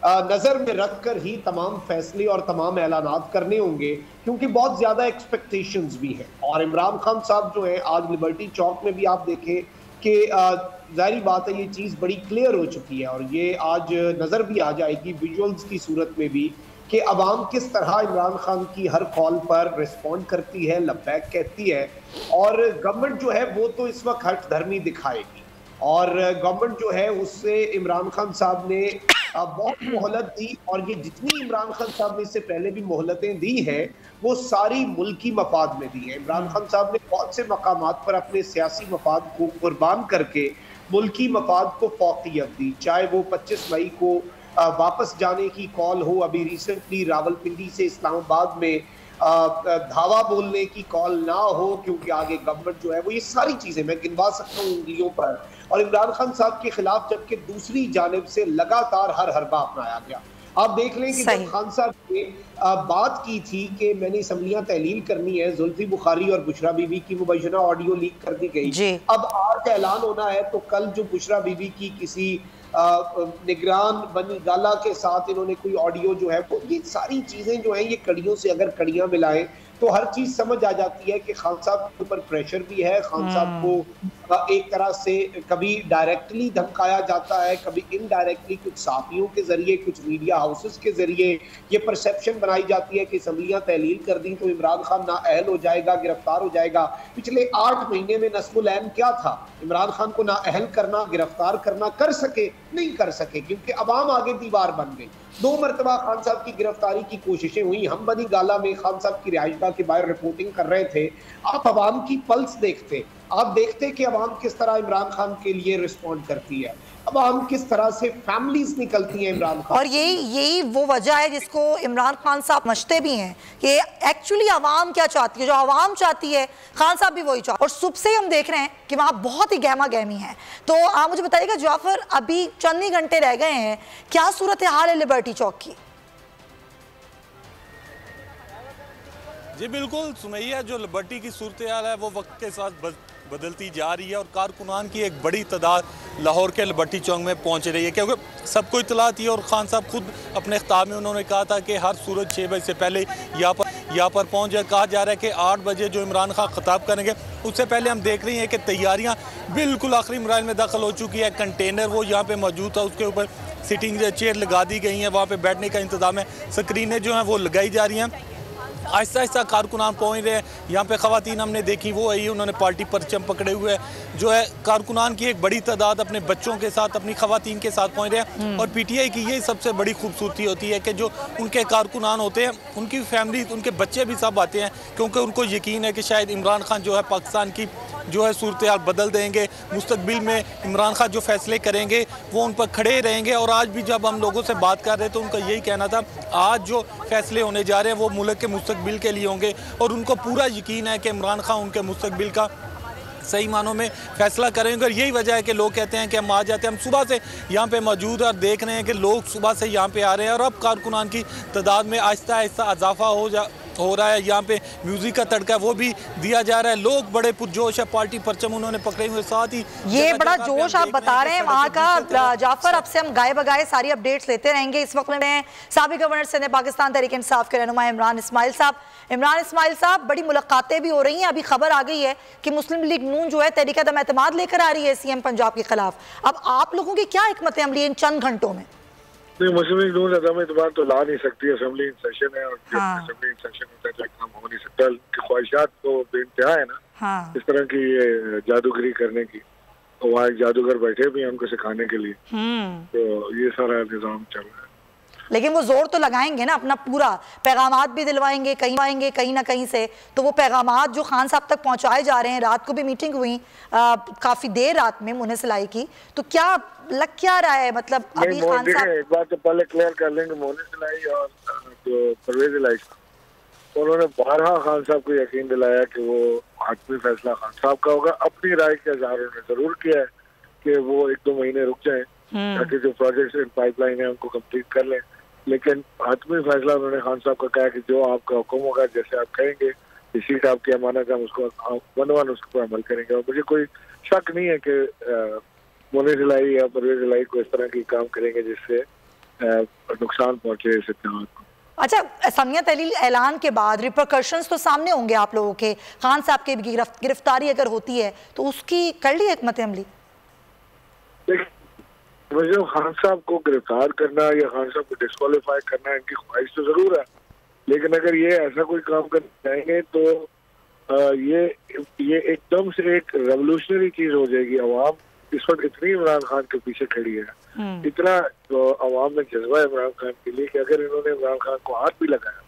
नज़र में रखकर ही तमाम फैसले और तमाम ऐलानात करने होंगे, क्योंकि बहुत ज़्यादा एक्सपेक्टेशंस भी हैं। और इमरान खान साहब जो है आज लिबर्टी चौक में भी आप देखें कि जाहिर बात है ये चीज़ बड़ी क्लियर हो चुकी है और ये आज नज़र भी आ जाएगी विजुअल्स की सूरत में भी कि अवाम किस तरह इमरान खान की हर कॉल पर रिस्पॉन्ड करती है, लब्बैक कहती है। और गवर्नमेंट जो है वो तो इस वक्त हट धर्मी दिखाएगी और गवर्नमेंट जो है उससे इमरान खान साहब ने बहुत मोहलत दी और ये जितनी इमरान खान साहब ने इससे पहले भी मोहलतें दी हैं वो सारी मुल्की मफाद में दी है। इमरान खान साहब ने बहुत से मकामात पर अपने सियासी मफाद को कुर्बान करके मुल्की मफाद को फौकियत दी, चाहे वो 25 मई को वापस जाने की कॉल हो, अभी रिसेंटली रावलपिंडी से इस्लामाबाद में धावा बोलने की कॉल ना हो क्योंकि आगे गवर्नमेंट जो है वो, ये सारी चीजें मैं गिनवा सकता हूँ उंगलियों पर। और इमरान खान साहब के खिलाफ जबकि दूसरी जानिब से लगातार हर हरबा अपनाया गया। आप देख लें कि जब खान साहब ने बात की थी कि मैंने असम्बलियां तहलील करनी है, जुल्फी बुखारी और बुशरा बीबी की मुबैना ऑडियो लीक कर दी गई। अब आज ऐलान होना है तो कल जो बुशरा बीबी की किसी निगरान बनी गाला के साथ इन्होंने कोई ऑडियो जो है वो, ये सारी चीजें जो है ये कड़ियों से अगर कड़ियां मिलाएं तो हर चीज समझ आ जाती है कि खान साहब के ऊपर प्रेशर भी है। खान साहब को एक तरह से कभी डायरेक्टली धमकाया जाता है, कभी इनडायरेक्टली कुछ साथियों के जरिए, कुछ मीडिया हाउसेस के जरिए ये परसेप्शन बनाई जाती है कि असम्बलियां तहलील कर दी तो इमरान खान नाअहल हो जाएगा, गिरफ्तार हो जाएगा। पिछले 8 महीने में नस्बुल ऐन क्या था? इमरान खान को नाअहल करना, गिरफ्तार करना। कर सके? नहीं कर सके क्योंकि अवाम आगे दीवार बन गई। 2 मरतबा खान साहब की गिरफ्तारी की कोशिशें हुई। हम बनी गाला में खान साहब की रिहाइशगाह के बाहर रिपोर्टिंग कर रहे थे। आप अवाम की पल्स देखते, आप देखते कि अवाम किस तरह इमरान खान के लिए रिस्पॉन्ड करती है, अवाम किस तरह से फैमिलीज निकलती हैं इमरान खान। और यही वो वजह है जिसको इमरान खान साहब समझते भी हैं कि एक्चुअली अवाम क्या चाहती है। जो अवाम चाहती है खान साहब भी वही चाहते हैं। और सुबह से हम देख रहे हैं कि वहाँ बहुत ही गहमा गहमी है। तो आप मुझे बताइएगा जाफर, अभी चंद ही घंटे रह गए हैं, क्या सूरत हाल है लिबर्टी चौक की? जी बिल्कुल सुमैया, जो लिबर्टी की सूरत हाल है वो वक्त के साथ बदलती जा रही है और कारकुनान की एक बड़ी तादाद लाहौर के लिबर्टी चौक में पहुंच रही है, क्योंकि सबको इतला थी और खान साहब खुद अपने खिताब में उन्होंने कहा था कि हर सूरज 6 बजे से पहले यहाँ पर पहुंच जाए। कहा जा रहा है कि 8 बजे जो इमरान खान खिताब करेंगे उससे पहले हम देख रही हैं कि तैयारियाँ बिल्कुल आखिरी मराहल में दाखिल हो चुकी है। कंटेनर वो यहाँ पर मौजूद था, उसके ऊपर सिटिंग चेयर लगा दी गई हैं, वहाँ पर बैठने का इंतजाम है, स्क्रीनें जो हैं वो लगाई जा रही हैं। आहिस्ता आहिस्ता कारकुनान पहुँच रहे हैं। यहाँ पे ख़वातीन हमने देखी वो आई, उन्होंने पार्टी परचम पकड़े हुए जो है कारकुनान की एक बड़ी तादाद अपने बच्चों के साथ, अपनी ख़वातीन के साथ पहुँच रहे हैं। और पीटीआई की यही सबसे बड़ी खूबसूरती होती है कि जो उनके कारकुनान होते हैं उनकी फैमिली, उनके बच्चे भी सब आते हैं, क्योंकि उनको यकीन है कि शायद इमरान खान जो है पाकिस्तान की जो है सूरत हाल बदल देंगे। मुस्तकबिल में इमरान खान जो फैसले करेंगे वो उन पर खड़े रहेंगे। और आज भी जब हम लोगों से बात कर रहे थे तो उनका यही कहना था आज जो फैसले होने जा रहे हैं वो मुल्क के मुस्तकबिल के लिए होंगे और उनको पूरा यकीन है कि इमरान खान उनके मुस्तकबिल का सही मानों में फैसला करेंगे। और यही वजह है कि लोग कहते हैं कि हम आ जाते हैं। हम सुबह से यहाँ पे मौजूद और देख रहे हैं कि लोग सुबह से यहाँ पे आ रहे हैं और अब कारकुनान की तादाद में आहिस्ता आहिस्ता इजाफा हो रहा है। यहाँ पे म्यूजिक का तड़का वो भी दिया जा रहा है। लोग बड़े पुरजोश है, पार्टी परचम उन्होंने पकड़े हुए, साथ ही ये बड़ा जोश आप बता रहे हैं वहाँ का। जाफर, अब से हम गाए बगाए सारी अपडेट्स लेते रहेंगे। इस वक्त में साबिक गवर्नर सिंध पाकिस्तान तहरीक इंसाफ के रहनुमा इमरान इस्माइल साहब, बड़ी मुलाकातें भी हो रही हैं। अभी खबर आ गई है कि मुस्लिम लीग नून जो है तहरीक अदम एतमाद लेकर आ रही है सीएम पंजाब के खिलाफ। अब आप लोगों की क्या हिकमत अमली इन चंद घंटों में? नहीं, मुस्लिम लीग नून अदम एतमाद तो ला नहीं सकती, असेंबली इन सेशन है और असेंबली इन सेशन होता है तो काम हो नहीं सकता। उनकी ख्वाहिशात तो बेइंतहा है ना, इस तरह की जादूगरी करने की। तो वहाँ एक जादूगर बैठे भी हैं उनको सिखाने के लिए, तो ये सारा निजाम चल रहा है। लेकिन वो जोर तो लगाएंगे ना, अपना पूरा पैगामात भी दिलवाएंगे कहीं ना कहीं से। तो वो पैगामात जो खान साहब तक पहुंचाए जा रहे हैं, रात को भी मीटिंग हुई काफी देर रात में मुन्ने सिलाई की, तो क्या लग क्या रहा है, मतलब अभी खान साहब एक बात तो पहले क्लियर कर लेंगे, मुन्ने सिलाई और जो परवेज इलाही, उन्होंने 12 खान साहब को यकीन दिलाया कि वो हतमी फैसला खान साहब का होगा। अपनी राय का इजहार उन्होंने जरूर किया है कि वो 1-2 महीने रुक जाएं ताकि जो प्रोजेक्ट्स इन पाइपलाइन है उनको कंप्लीट कर लें, लेकिन हतमी फैसला उन्होंने खान साहब का कहा कि जो आपका हुक्म होगा, जैसे आप कहेंगे, इसी का आपकी अमानत है, उसको वन उसके पर अमल करेंगे। और मुझे कोई शक नहीं है कि मुन्ने सिलाई या परवेज इलाही को इस तरह की काम करेंगे जिससे नुकसान पहुंचे इस इत्तेहाद को। अच्छा, असमिया तहलील ऐलान के बाद रिपरकशंस तो सामने होंगे आप लोगों के, खान साहब की गिरफ्तारी अगर होती है तो उसकी कर ली हिकमत अमली? मुझे खान साहब को गिरफ्तार करना या खान साहब को डिस्क्वालीफाई करना इनकी ख्वाहिश तो जरूर है, लेकिन अगर ये ऐसा कोई काम करना चाहेंगे तो ये एकदम से एक रेवोल्यूशनरी चीज हो जाएगी। अवाम इस वक्त इतनी इमरान खान के पीछे खड़ी है, इतना तो अवाम में जज्बा है इमरान खान के लिए कि अगर इन्होंने इमरान खान को हाथ भी लगाया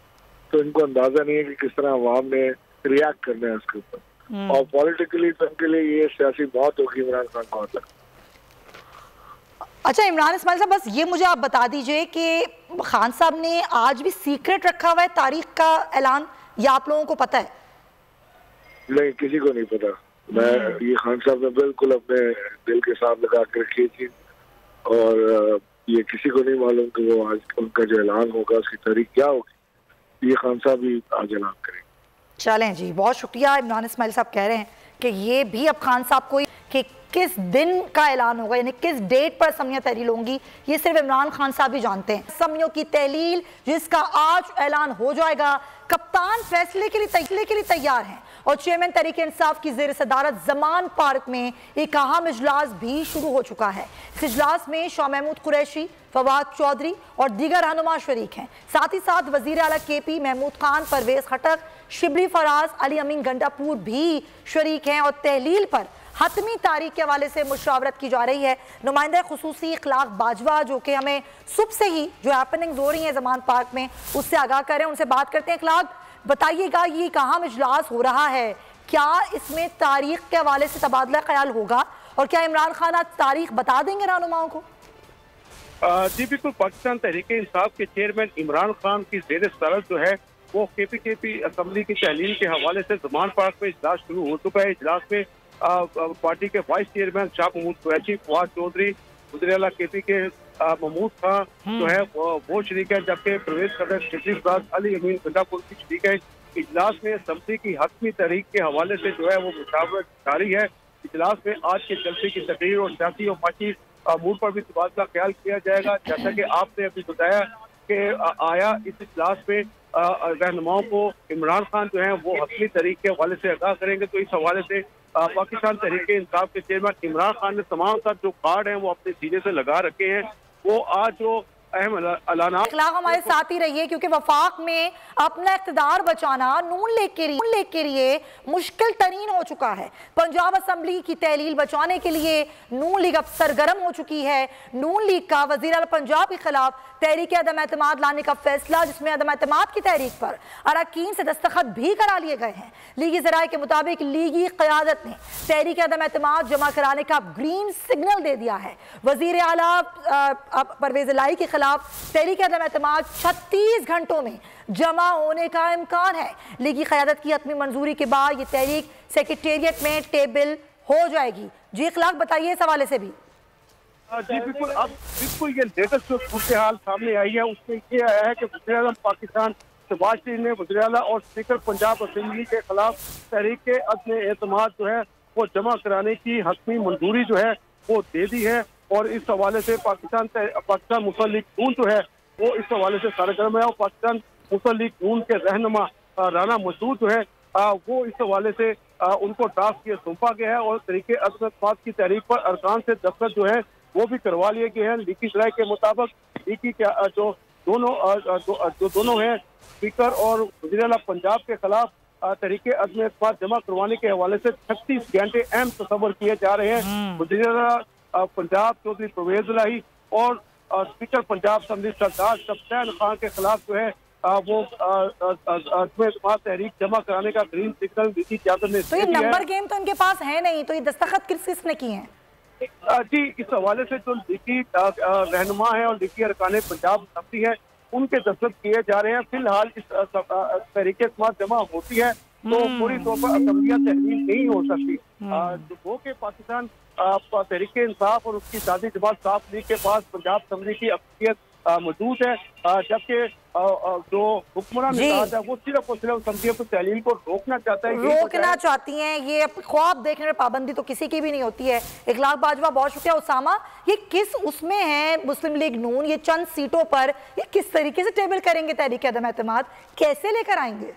तो इनको अंदाजा नहीं है कि किस तरह अवाम ने रिएक्ट करना है उसके ऊपर, और पॉलिटिकली तो उनके लिए ये सियासी मौत होगी इमरान खान को हाथ लगा। अच्छा इमरान इस्माइल साहब, बस ये मुझे आप बता दीजिए कि खान साहब ने आज भी सीक्रेट रखा हुआ है तारीख का ऐलान, या आप लोगों को पता है? नहीं, किसी को नहीं पता। मैं ये खान साहब ने बिल्कुल अपने दिल के साथ लगा कर रखी थी, और ये किसी को नहीं मालूम कि वो आज उनका जो ऐलान होगा उसकी तारीख क्या होगी, ये खान साहब ही आज ऐलान करेंगे। चलें जी, बहुत शुक्रिया। इमरान इस्माइल साहब कह रहे हैं कि ये भी अब खान साहब को कि किस दिन का ऐलान होगा, यानी किस डेट पर असमिया तहलील होंगी, ये सिर्फ इमरान खान साहब ही जानते हैं। असमियों की तहलील जिसका आज ऐलान हो जाएगा, कप्तान फैसले के लिए तैयार हैं और चेयरमैन तहरीक इंसाफ की जेर सदारत जमान पार्क में एक अहम इजलास भी शुरू हो चुका है। इस इजलास में शाह महमूद कुरैशी, फवाद चौधरी और दीगर रहनुमा शरीक हैं। साथ ही साथ वजीर आला KP महमूद खान, परवेज खटक, शिबली फराज, अली अमीन गंडापुर भी शरीक हैं और तहलील पर हतमी तारीख के हवाले से मुशावरत की जा रही है। नुमाइंदा खुसूसी इखलाक बाजवा जो कि हमें सुबह से ही जो हैपनिंग हो रही है जमान पार्क में उससे आगाह कर रहे हैं, उनसे बात करते हैं। इखलाक, बताइएगा ये कहाँ इजलास हो रहा है, क्या इसमें तारीख के हवाले से तबादला ख्याल होगा और क्या इमरान खान आज तारीख बता देंगे रहनुमाओं को? जी बिल्कुल, पाकिस्तान तहरीक इंसाफ के चेयरमैन इमरान खान की जेर सदारत जो है वो KP असम्बली की तहलील के हवाले से जमान पार्क में इजलास शुरू हो चुका है। इजलास में पार्टी के वाइस चेयरमैन शाह महमूद कुरैशी, फवाद चौधरी, वज़ीर आला KP के महमूद खान जो है वो शरीक है, जबकि परवेज खटक, शिबली फराज, अली अमीन गंडापुर की शरीक है। इजलास में असम्बली की हतमी तारीख के हवाले से जो है वो मुशावरत जारी है। इजलास में आज के जलसे की तकरीर और सियासी और माशी मूड पर भी तबादला ख्याल किया जाएगा। जैसा कि आपने अभी बताया कि आया इस इजलास में रहनुमाओं को इमरान खान जो है वो हतमी तारीख के हवाले से आगाह करेंगे, तो इस हवाले से पाकिस्तान तहरीक इंसाफ के चेयरमैन इमरान खान ने तमाम तर जो कार्ड हैं वो अपने सीने से लगा रखे हैं। वो आज जो अहम ऐलान हमारे साथ ही रहिए, क्योंकि वफाक में अपना इख्तिदार बचाना नून लीग के लिए मुश्किल तरीन हो चुका है। पंजाब असम्बली की तहलील बचाने के लिए नून लीग अब सरगर्म हो चुकी है। नून लीग का वज़ीर आला पंजाब के खिलाफ तहरीक अदम एतमाद लाने का फैसला, जिसमें अदम एतमाद की तहरीक पर अरकान से दस्तखत भी करा लिए गए हैं। लीगी ज़राए के मुताबिक लीगी क़यादत ने तहरीक अदम एतमाद जमा कराने का ग्रीन सिग्नल दे दिया है। वज़ीर आला परवेज इलाही के खिलाफ तहरीक अदम एतमाद 36 घंटों में जमा होने का इम्कान है। लीगी क़यादत की हतमी मंजूरी के बाद ये तहरीक सेक्रेटेरिएट में टेबल हो जाएगी। जी इखलाक, बताइए इस हवाले से भी। जी बिल्कुल, अब बिल्कुल ये लेटेस्ट जो सूरत हाल सामने आई है उसमें ये आया है कि वज़ीर आज़म पाकिस्तान शहबाज शरीफ ने वज़ीर आला और स्पीकर पंजाब असेंबली के खिलाफ तहरीक अदम एतमाद जो है वो जमा कराने की हतमी मंजूरी जो है वो दे दी है। और इस हवाले से पाकिस्तान मुस्लिम लीग नून जो है वो इस हवाले से सरगर्म है। और पाकिस्तान मुस्लिम लीग नून के रहनुमा राना मसूद जो है वो इस हवाले से उनको टास्क ये सौंपा गया है और तहरीक अदम एतमाद की तहरीक पर अरकान से दस्तखत जो है वो भी करवा लिए गए हैं। लीगी ज़राए के मुताबिक लीगी के जो दोनों हैं स्पीकर और वज़ीर आला पंजाब के खिलाफ तहरीक अदम एतमाद जमा करवाने के हवाले से 36 घंटे अहम तस्वर किए जा रहे हैं। वज़ीर आला पंजाब चौधरी परवेज इलाही और स्पीकर पंजाब असेंबली सरदार सफदर खान के खिलाफ जो है वो तहरीक जमा कराने का ग्रीन सिग्नल दी क्यादत ने। तो ये नंबर गेम तो इनके पास है नहीं, तो ये दस्तखत किसने किए हैं? जी, इस हवाले से जो लीगी रहनुमा है और लीगी अरकान पंजाब असेंबली है उनके दस्तखत किए जा रहे हैं। फिलहाल इस तहरीक समात जमा होती है तो पूरी तौर पर असेंबलियां तहलील नहीं हो सकती। वो के पाकिस्तान तहरीक इंसाफ और उसकी साथी जमात साफ लीग के पास पंजाब असेंबली की अक्सरियत मौजूद है, जबकि जो हुक्मरान है वो सिर्फ और सिर्फ असेंबलियों को तहलील को रोकना चाहता है, रोकना चाहती हैं। ये ख्वाब देखने में पाबंदी तो किसी की भी नहीं होती है। इखलाक बाजवा, बहुत शुक्रिया। उसामा, ये किस उसमें है मुस्लिम लीग नून, ये चंद सीटों पर ये किस तरीके से टेबल करेंगे तहरीक अदम एतमाद, कैसे लेकर आएंगे?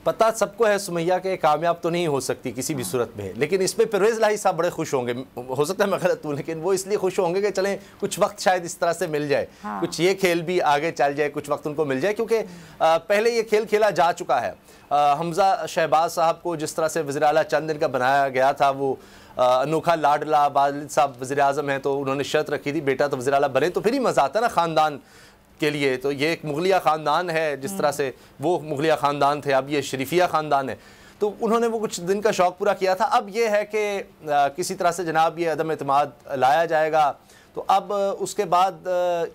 पता सबको है सुमैया के कामयाब तो नहीं हो सकती किसी भी सूरत में, लेकिन इसमें परवेज़ इलाही साहब बड़े खुश होंगे। हो सकता है मैं गलत हूँ, लेकिन वो इसलिए खुश होंगे कि चलें कुछ वक्त शायद इस तरह से मिल जाए, कुछ ये खेल भी आगे चल जाए, कुछ वक्त उनको मिल जाए, क्योंकि पहले ये खेल खेला जा चुका है। हमजा शहबाज साहब को जिस तरह से वज़ीर आला चंद दिन का बनाया गया था, वो अनोखा लाडला, वालिद साहब वज़ीर आज़म हैं तो उन्होंने शर्त रखी थी बेटा तो वज़ीर आला बने तो फिर ही मज़ा आता है ना ख़ानदान के लिए। तो ये एक मुगलिया ख़ानदान है, जिस तरह से वो मुगलिया ख़ानदान थे, अब ये शरीफिया ख़ानदान है, तो उन्होंने वो कुछ दिन का शौक़ पूरा किया था। अब ये है कि किसी तरह से जनाब ये अदम एतमाद लाया जाएगा, तो अब उसके बाद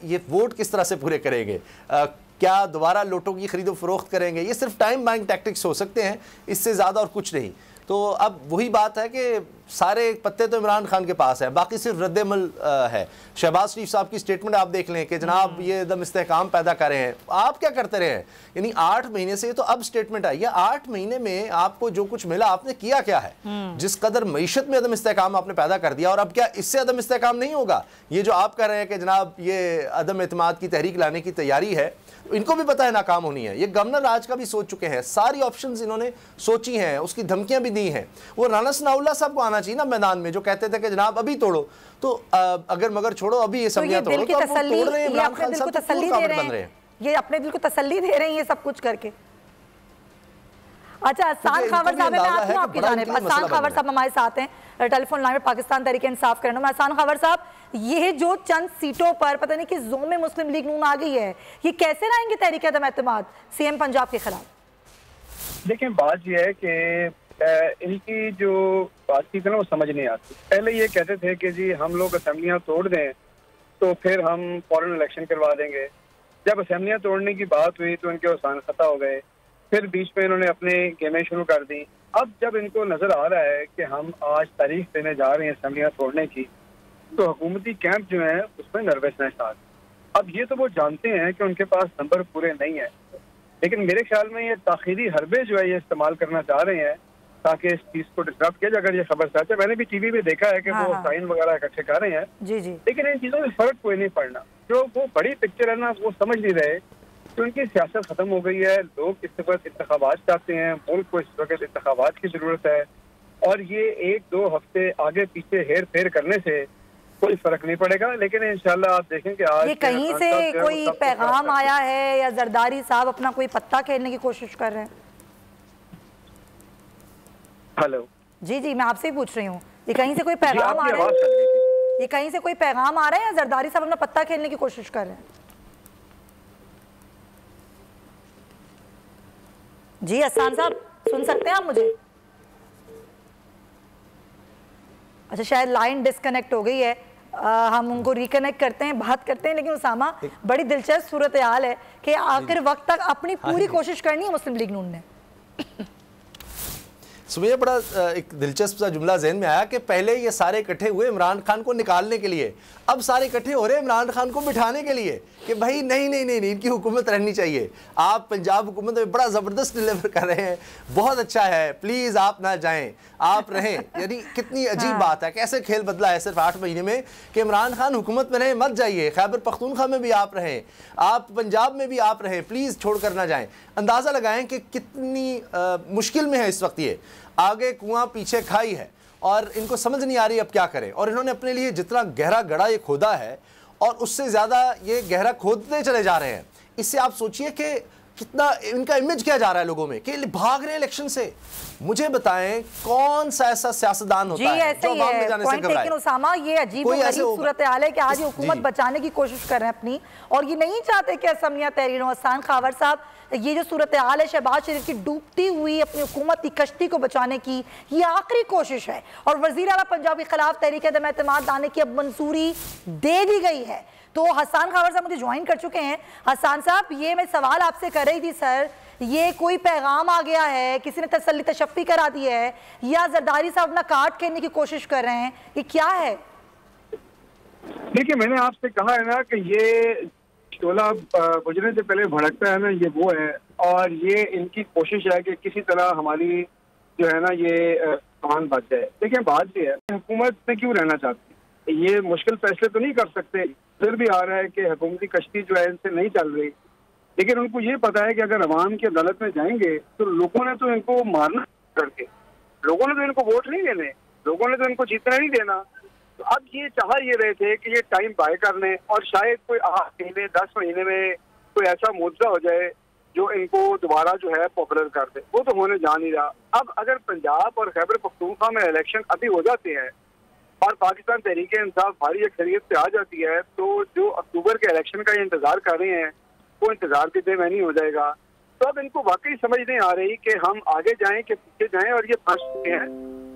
ये वोट किस तरह से पूरे करेंगे, क्या दोबारा लोटों की खरीदो फरोख्त करेंगे, ये सिर्फ टाइम बाइंग टैक्टिक्स हो सकते हैं, इससे ज़्यादा और कुछ नहीं। तो अब वही बात है कि सारे पत्ते तो इमरान खान के पास है, बाकी सिर्फ रद्द-ए-अमल है। शहबाज शरीफ साहब की स्टेटमेंट आप देख लें कि जनाब ये एकदम इस्तेहकाम पैदा कर रहे हैं। आप क्या करते रहे हैं? यानी 8 महीने से, तो अब स्टेटमेंट आई है, 8 महीने में आपको जो कुछ मिला आपने किया क्या है? जिस कदर मईशत में अदम इस्तेहकाम आपने पैदा कर दिया, और अब क्या इससे अदम इस्तेहकाम नहीं होगा? ये जो आप कर रहे हैं कि जनाब ये अदम एतमाद की तहरीक लाने की तैयारी है, इनको भी पता है नाकाम होनी है। ये गवर्नर आज का भी सोच चुके हैं, सारी ऑप्शंस इन्होंने सोची हैं, उसकी धमकियां भी दी हैं। वो राना सनाउल्लाह साहब को आना चाहिए ना मैदान में, जो कहते थे कि जनाब अभी तोड़ो, तो अगर मगर छोड़ो अभी ये समझिया तोड़ो, तो अब वो तोड़ रहे हैं। इमरान खान साहब तसल्ली दे रहे हैं, ये अपने दिल को तसल्ली दे रहे हैं ये सब कुछ करके। अच्छा, अहसान खावर साहब, मैं आती हूँ आपकी जानिब। अहसान खावर साहब हमारे साथ हैं टेलीफोन लाइन में, पाकिस्तान तहरीक इंसाफ करने में। अहसान खावर साहब, ये जो चंद सीटों पर पता नहीं किस जोन में मुस्लिम लीग नून आ गई है, ये कैसे लाएंगे तहरीक अदम एतमाद सीएम पंजाब के खिलाफ? देखिए, बात यह है कि इनकी जो बातचीत है ना वो समझ नहीं आती। पहले ये कहते थे कि जी हम लोग असेंबलियां तोड़ दें तो फिर हम फौरन इलेक्शन करवा देंगे। जब असेंबलियां तोड़ने की बात हुई तो इनके आसान खता हो गए, फिर बीच में इन्होंने अपने गेमें शुरू कर दी। अब जब इनको नजर आ रहा है कि हम आज तारीख देने जा रहे हैं असेंबलियां तोड़ने की, तो हुकूमती कैंप जो है उसमें नर्वसनेस आ गई। अब ये तो वो जानते हैं कि उनके पास नंबर पूरे नहीं है, लेकिन मेरे ख्याल में ये ताखीरी हरबे जो है ये इस्तेमाल करना चाह रहे हैं ताकि इस चीज को डिस्टर्ब किया जाए। अगर ये खबर सच है, मैंने भी टीवी में देखा है कि वो साइन वगैरह इकट्ठे कर रहे हैं, लेकिन इन चीजों में फर्क कोई नहीं पड़ना। जो वो बड़ी पिक्चर है ना वो समझ नहीं रहे कि उनकी सियासत खत्म हो गई है। लोग इस वक्त इंतखाबात चाहते हैं, मुल्क को इस वक्त इंतखाबात की जरूरत है, और ये 1-2 हफ्ते आगे पीछे हेर फेर करने से कोई फर्क नहीं पड़ेगा। लेकिन इंशाल्लाह आप देखें कि आज ये कहीं से कोई पैगाम आया है या जरदारी साहब अपना कोई पत्ता खेलने की कोशिश कर रहे हैं? हेलो जी जी, मैं आपसे ही पूछ रही हूँ, ये कहीं से कोई पैगाम आ रहा है? ये कहीं से कोई पैगाम आ रहा है या जरदारी साहब अपना पत्ता खेलने की कोशिश कर रहे हैं? जी अहसान साहब, सुन सकते हैं आप मुझे? अच्छा, शायद लाइन डिस्कनेक्ट हो गई है, हम उनको रिकनेक्ट करते हैं, बात करते हैं। लेकिन उसामा, बड़ी दिलचस्प सूरत हाल है कि आखिर वक्त तक अपनी पूरी कोशिश करनी है मुस्लिम लीग नून ने। सुबह बड़ा एक दिलचस्प सा जुमला जहन में आया कि पहले ये सारे इकट्ठे हुए इमरान खान को निकालने के लिए, अब सारे इकट्ठे हो रहे हैं इमरान खान को बिठाने के लिए कि भाई नहीं नहीं नहीं नहीं, इनकी हुकूमत रहनी चाहिए। आप पंजाब हुकूमत में बड़ा ज़बरदस्त डिलीवर कर रहे हैं, बहुत अच्छा है, प्लीज़ आप ना जाएं, आप रहें। यानी कितनी अजीब बात है, कैसे खेल बदला है सिर्फ 8 महीने में कि इमरान खान हुकूमत में रहें, मत जाइए, खैबर पख्तूनख्वा में भी आप रहें, आप पंजाब में भी आप रहें, प्लीज़ छोड़ कर ना जाएँ। अंदाज़ा लगाएं कि कितनी मुश्किल में है इस वक्त। ये आगे कुआं पीछे खाई है और इनको समझ नहीं आ रही अब क्या करें। और इन्होंने अपने लिए जितना गहरा गड़ा ये खोदा है और उससे ज़्यादा ये गहरा खोदते चले जा रहे हैं। इससे आप सोचिए कि कितना इनका इमेज क्या जा रहा है लोगों में कि भाग रहे हैं इलेक्शन से। मुझे बताएं कौन सा ऐसा सियासतदान होता है जो अवाम में जाने से घबराए? उसामा, ये अजीब सूरत हाल है कि आज ये हुकूमत बचाने की कोशिश कर रहे हैं अपनी, और ये नहीं चाहते कि असमिया तहरीर हसन खावर साहब, ये जो सूरत हाल है शहबाज शरीफ की डूबती हुई अपनी हुकूमत की कश्ती को बचाने की, ये आखिरी कोशिश है। और वजीर आला पंजाब के खिलाफ तहरीक अदम एतमाद लाने की अब मंजूरी दे दी गई है। तो हसन खावर साहब मुझे ज्वाइन कर चुके हैं। हसन साहब, ये मैं सवाल आपसे कर रही थी सर, ये कोई पैगाम आ गया है, किसी ने तसल्ली तशफ़ी करा दी है, या जरदारी साहब अपना कार्ड खेलने की कोशिश कर रहे हैं, ये क्या है? देखिए, मैंने आपसे कहा है ना कि ये शोला गुजरने से पहले भड़कता है ना, ये वो है, और ये इनकी कोशिश है कि किसी तरह हमारी जो है ना ये सामान बच जाए। देखिए, बात ये है, हुकूमत में क्यों रहना चाहती है, ये मुश्किल फैसले तो नहीं कर सकते। फिर भी आ रहा है कि हुकूमती कश्ती जो है इनसे नहीं चल रही, लेकिन उनको ये पता है कि अगर अवाम की अदालत में जाएंगे तो लोगों ने तो इनको मारना करके, लोगों ने तो इनको वोट नहीं देने, लोगों ने तो इनको जीतना नहीं देना। तो अब ये चाह ये रहे थे कि ये टाइम बाय कर लें और शायद कोई 8 महीने 10 महीने में कोई ऐसा मुद्दा हो जाए जो इनको दोबारा जो है पॉपुलर कर दे। वो तो होने जा नहीं रहा। अब अगर पंजाब और खैबर पख्तूनख्वा में इलेक्शन अभी हो जाते हैं और पाकिस्तान तहरीक इंसाफ भारी अक्सरियत से आ जाती है, तो जो अक्टूबर के इलेक्शन का इंतजार कर रहे हैं वो इंतजार भी बेमैनी हो जाएगा। तो अब इनको वाकई समझ नहीं आ रही कि हम आगे जाएं कि पीछे जाएं, और ये फंस चुके हैं।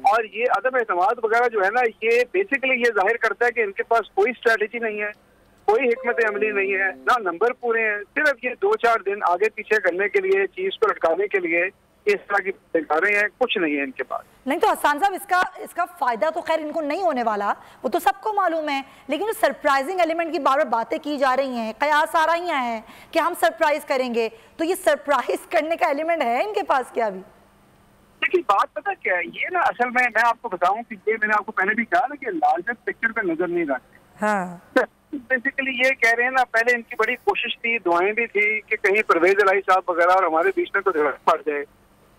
और ये अदम एतमाद वगैरह जो है ना, ये बेसिकली ये जाहिर करता है कि इनके पास कोई स्ट्रेटेजी नहीं है, कोई हिकमत अमली नहीं है, ना नंबर पूरे हैं। सिर्फ ये 2-4 दिन आगे पीछे करने के लिए, चीज को लटकाने के लिए इस तरह की दिखा रहे हैं, कुछ नहीं है इनके पास। नहीं तो हसन साहब, इसका फायदा तो खैर इनको नहीं होने वाला, वो तो सबको मालूम है, लेकिन जो सरप्राइजिंग एलिमेंट की बार बार बातें की जा रही हैं, कयास आ रही हैं कि हम सरप्राइज करेंगे, तो ये सरप्राइज करने का एलिमेंट है इनके पास क्या? अभी देखिए, बात पता क्या है, ये ना असल में मैं आपको बताऊं कि ये मैंने आपको पहले भी कहा ना कि लार्जर पिक्चर पे नजर नहीं रखते। हाँ, बेसिकली ये कह रहे हैं ना, पहले इनकी बड़ी कोशिश थी, दुआएं भी थी कि कहीं परवेज इलाही साहब वगैरह और हमारे बीच में कुछ झड़प पड़ जाए।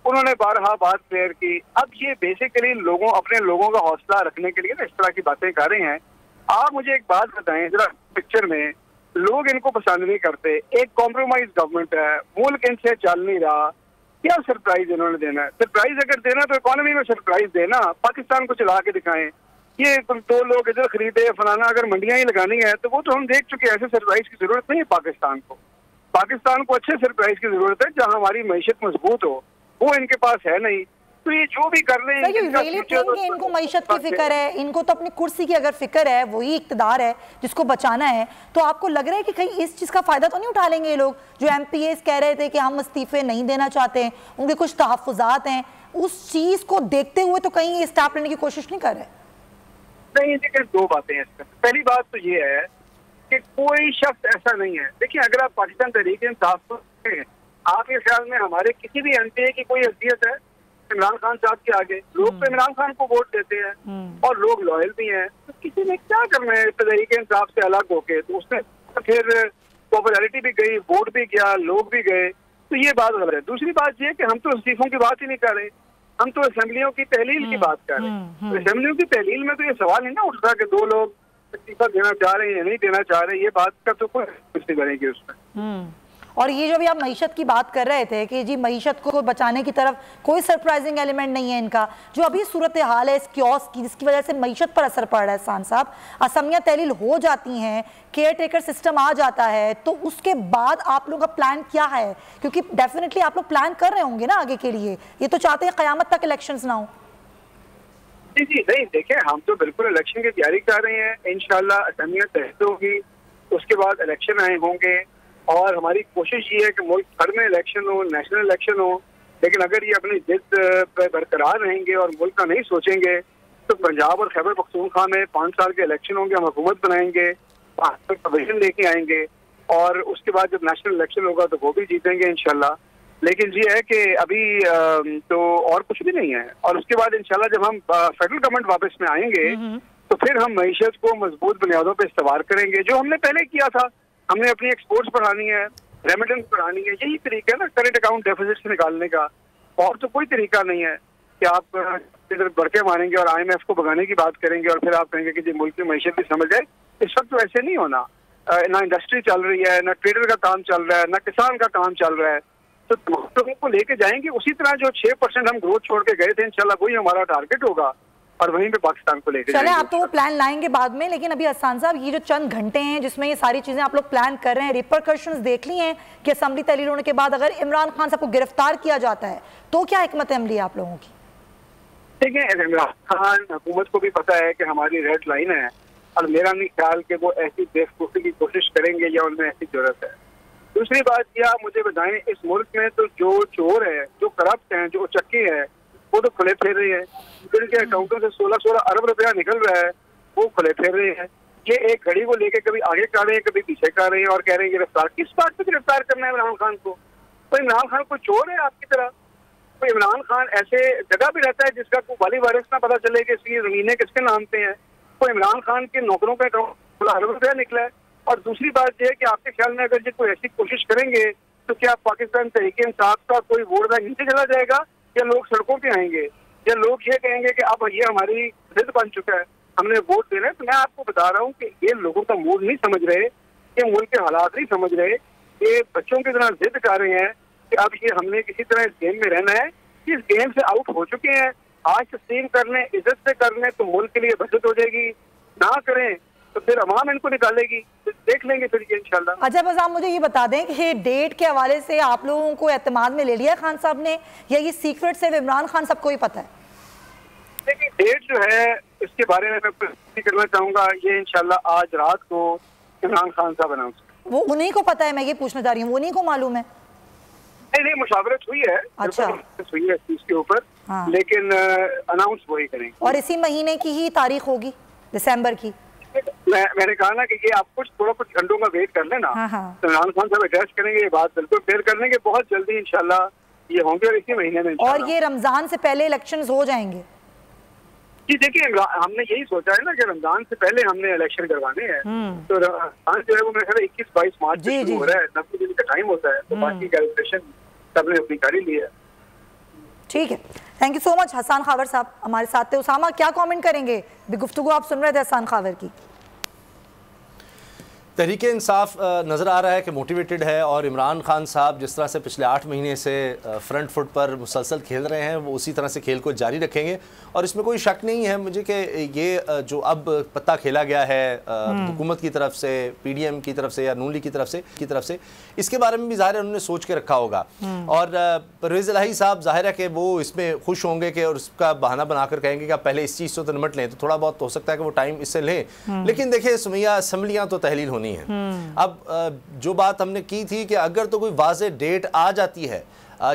उन्होंने बारहा बात क्लियर की। अब ये बेसिकली अपने लोगों का हौसला रखने के लिए ना इस तरह की बातें कर रहे हैं। आप मुझे एक बात बताएं, जरा पिक्चर में लोग इनको पसंद नहीं करते, एक कॉम्प्रोमाइज गवर्नमेंट है, मुल्क इनसे चल नहीं रहा, क्या सरप्राइज इन्होंने देना है? सरप्राइज अगर देना तो इकोनॉमी में सरप्राइज देना, पाकिस्तान को चला के दिखाएं। ये 2 लोग इधर खरीदे फलाना, अगर मंडियां ही लगानी है तो वो तो हम देख चुके, ऐसे सरप्राइज की जरूरत नहीं है पाकिस्तान को। पाकिस्तान को अच्छे सरप्राइज की जरूरत है जहां हमारी मईशत मजबूत हो, वो इनके पास है नहीं। तो ये जो भी कर रहे हैं, इनको मईशत की फिक्र है, इनको तो अपनी कुर्सी की अगर फिक्र है, वही इक्तदार है जिसको बचाना है, तो आपको लग रहा है कि कहीं इस चीज का फायदा तो नहीं उठा लेंगे ये लोग? जो MPAs कह रहे थे कि हम इस्तीफे नहीं देना चाहते, उनके कुछ तहफ़्फ़ुज़ात हैं, उस चीज को देखते हुए तो कहीं ये स्टेप लेने की कोशिश नहीं कर रहे? नहीं, देखिए 2 बातें हैं इसमें। पहली बात तो ये है कि कोई शख्स ऐसा नहीं है। देखिए, अगर आप पाकिस्तान तहरीक इंसाफ को आपके ख्याल में हमारे किसी भी MPA की कोई हैसियत है इमरान खान साहब के आगे? लोग तो इमरान खान को वोट देते हैं और लोग लॉयल भी हैं। तो किसी ने क्या करना है तहरीक इंसाफ से अलग होके? तो उसने फिर पॉपुलैरिटी भी गई, वोट भी गया, लोग भी गए। तो ये बात गलत है। दूसरी बात ये कि हम तो इस्तीफों की बात ही नहीं कर रहे, हम तो असेंबलियों की तहलील की बात कर रहे हैं। तो असेंबलियों की तहलील में तो ये सवाल नहीं ना उठता कि 2 लोग इस्तीफा देना चाह रहे हैं या नहीं देना चाह रहे। ये बात का तो कोई नहीं करेंगे उसमें। और ये जो भी आप मईशत की बात कर रहे थे कि जी मईशत को बचाने की तरफ कोई सरप्राइजिंग एलिमेंट नहीं है इनका, जो अभी सूरत हाल है इस क्योस की जिसकी वजह से मईशत पर असर पड़ रहा है सान साहब, असमिया तहलील हो जाती हैं, केयर टेकर सिस्टम आ जाता है, तो उसके बाद आप लोगों का प्लान क्या है? क्योंकि डेफिनेटली आप लोग प्लान कर रहे होंगे ना आगे के लिए, ये तो चाहते हैं क़यामत तक इलेक्शंस ना हो। जी नहीं, देखें, हम तो बिल्कुल इलेक्शन की तैयारी कर रहे हैं। इंशाल्लाह असमिया तहसील होगी, उसके बाद इलेक्शन आए होंगे, और हमारी कोशिश ये है कि मुल्क भर में इलेक्शन हो, नेशनल इलेक्शन हो। लेकिन अगर ये अपनी जिद पर बरकरार रहेंगे और मुल्क का नहीं सोचेंगे तो पंजाब और खैबर पख्तूनख्वा में 5 साल के इलेक्शन होंगे, हम हुकूमत बनाएंगे, प्रोविजन लेके आएंगे, और उसके बाद जब नेशनल इलेक्शन होगा तो वो भी जीतेंगे इंशाल्लाह। लेकिन ये है कि अभी तो और कुछ भी नहीं है। और उसके बाद इंशाल्लाह जब हम फेडरल गवर्नमेंट वापस में आएंगे तो फिर हम मईशत को मजबूत बुनियादों पर इस्तेमाल करेंगे, जो हमने पहले किया था। हमने अपनी एक्सपोर्ट्स बढ़ानी है, रेमिटेंस बढ़ानी है, यही तरीका है ना करंट अकाउंट डेफिसिट से निकालने का। और तो कोई तरीका नहीं है कि आप इधर बढ़के मारेंगे और IMF को भगाने की बात करेंगे और फिर आप कहेंगे कि जी मुल्क की मईशत भी समझ जाए। इस वक्त तो ऐसे नहीं होना। ना इंडस्ट्री चल रही है, ना ट्रेडर का काम चल रहा है, ना किसान का काम चल रहा है। तो लोगों को लेके जाएंगे उसी तरह जो 6% हम ग्रोथ छोड़ के गए थे, इंशाल्लाह वही हमारा टारगेट होगा और वहीं पे पाकिस्तान को लेके चले। आप तो वो प्लान लाएंगे बाद में, लेकिन अभी हसन साहब ये जो चंद घंटे हैं जिसमें ये सारी चीजें आप लोग प्लान कर रहे हैं, रिपरकशंस देख ली हैं कि असेंबली तहलील होने के बाद अगर इमरान खान साहब को गिरफ्तार किया जाता है तो क्या हिकमत अमली है आप लोगों की? ठीक है, इमरान खान हुकूमत को भी पता है कि हमारी रेड लाइन है और मेरा नहीं ख्याल कि वो ऐसी बेवकूफ़ी की कोशिश करेंगे या उनमें ऐसी जरूरत है। दूसरी बात यह आप मुझे बताएं, इस मुल्क में तो जो चोर है, जो करप्ट हैं, जो चक्के हैं, वो तो खुले फिर रहे हैं। जिनके अकाउंटों से 16-16 अरब रुपया निकल रहा है वो खुले फिर रहे हैं। ये एक घड़ी को लेके कभी आगे कर रहे हैं, कभी पीछे कर रहे हैं और कह रहे हैं गिरफ्तार। किस बात पे गिरफ्तार करना है इमरान खान को? तो इमरान खान को चोर है आपकी तरह? तो इमरान खान ऐसे जगह भी रहता है जिसका कोई वाली वारिस ना पता चले कि इसकी जमीनें किसके नाम पे हैं। तो इमरान खान के नौकरों का अकाउंट 16 अरब रुपया निकला है। और दूसरी बात यह है कि आपके ख्याल में अगर ये कोई ऐसी कोशिश करेंगे तो क्या पाकिस्तान तहरीक इंसाफ का कोई वोट बैंक नीचे चला जाएगा या लोग सड़कों पे आएंगे या लोग ये कहेंगे कि अब ये हमारी जिद बन चुका है, हमने वोट देना है? तो मैं आपको बता रहा हूँ कि ये लोगों का मूड नहीं समझ रहे, ये मुल्क के हालात नहीं समझ रहे, ये बच्चों की तरह जिद कर रहे हैं कि अब ये हमने किसी तरह इस गेम में रहना है। इस गेम से आउट हो चुके हैं। आज तस्लीम कर लें, इज्जत से कर लें तो मुल्क के लिए बचत हो जाएगी, ना करें तो फिर अवाम इनको निकालेगी, तो देख लेंगे फिर ये इंशाल्लाह। अच्छा बस आप मुझे ये बता दें कि डेट के हवाले से आप लोगों को एतमाद में ले लिया खान साहब ने या ये सीक्रेट सिर्फ इमरान खान सबको ही पता है? देखिए डेट जो है इसके बारे में मैं कुछ करना चाहूँगा, ये इंशाल्लाह आज रात को इमरान खान साहब अनाउंस। वो उन्हीं को पता है, मैं ये पूछना चाह रही हूँ, उन्हीं को मालूम है? नहीं, मुशावरत हुई है, अच्छा हुई है इस चीज के ऊपर, हाँ। लेकिन अनाउंस वही करेंगे। और इसी महीने की ही तारीख होगी, दिसंबर की? मैंने कहा ना कि ये आप थोड़ा कुछ घंटों का वेट कर लेना, तो इमरान खान साहब एड्रेस करेंगे, ये बात बिल्कुल क्लियर कर लेंगे, बहुत जल्दी इंशाल्लाह ये होंगे और इसी महीने में। और ये रमजान से पहले इलेक्शंस हो जाएंगे? जी देखिए, हमने यही सोचा है ना कि रमजान से पहले हमने इलेक्शन करवाने हैं, तो रमजान जो है वो मेरे ख्याल 21-22 मार्च से शुरू हो रहा है, 90 दिन का टाइम होता है, तो बाकी कैलकुलेशन सबने अपनी कर ली है। ठीक है, thank you so much. Hasan Khawar साहब हमारे साथ थे। उसामा, क्या कमेंट करेंगे? गुफ्तगू आप सुन रहे थे हसन खावर की। तहरीक इंसाफ नज़र आ रहा है कि मोटिवेटेड है और इमरान खान साहब जिस तरह से पिछले 8 महीने से फ्रंट फुट पर मुसलसल खेल रहे हैं वो उसी तरह से खेल को जारी रखेंगे। और इसमें कोई शक नहीं है मुझे कि ये जो अब पत्ता खेला गया है हुकूमत की तरफ से, पीडीएम की तरफ से या नून लीग की तरफ से इसके बारे में भी ज़ाहिर है उन्होंने सोच के रखा होगा। और परवेज़ इलाही साहब ज़ाहिर है कि वो इसमें खुश होंगे कि और उसका बहाना बनाकर कहेंगे कि आप पहले इस चीज़ से तो निपट लें, तो थोड़ा बहुत हो सकता है कि वो टाइम इससे लें। लेकिन देखिए सुमैया, असम्बलियाँ तो तहलील होनी है। अब जो बात हमने की थी कि अगर तो कोई वाज़े डेट आ जाती है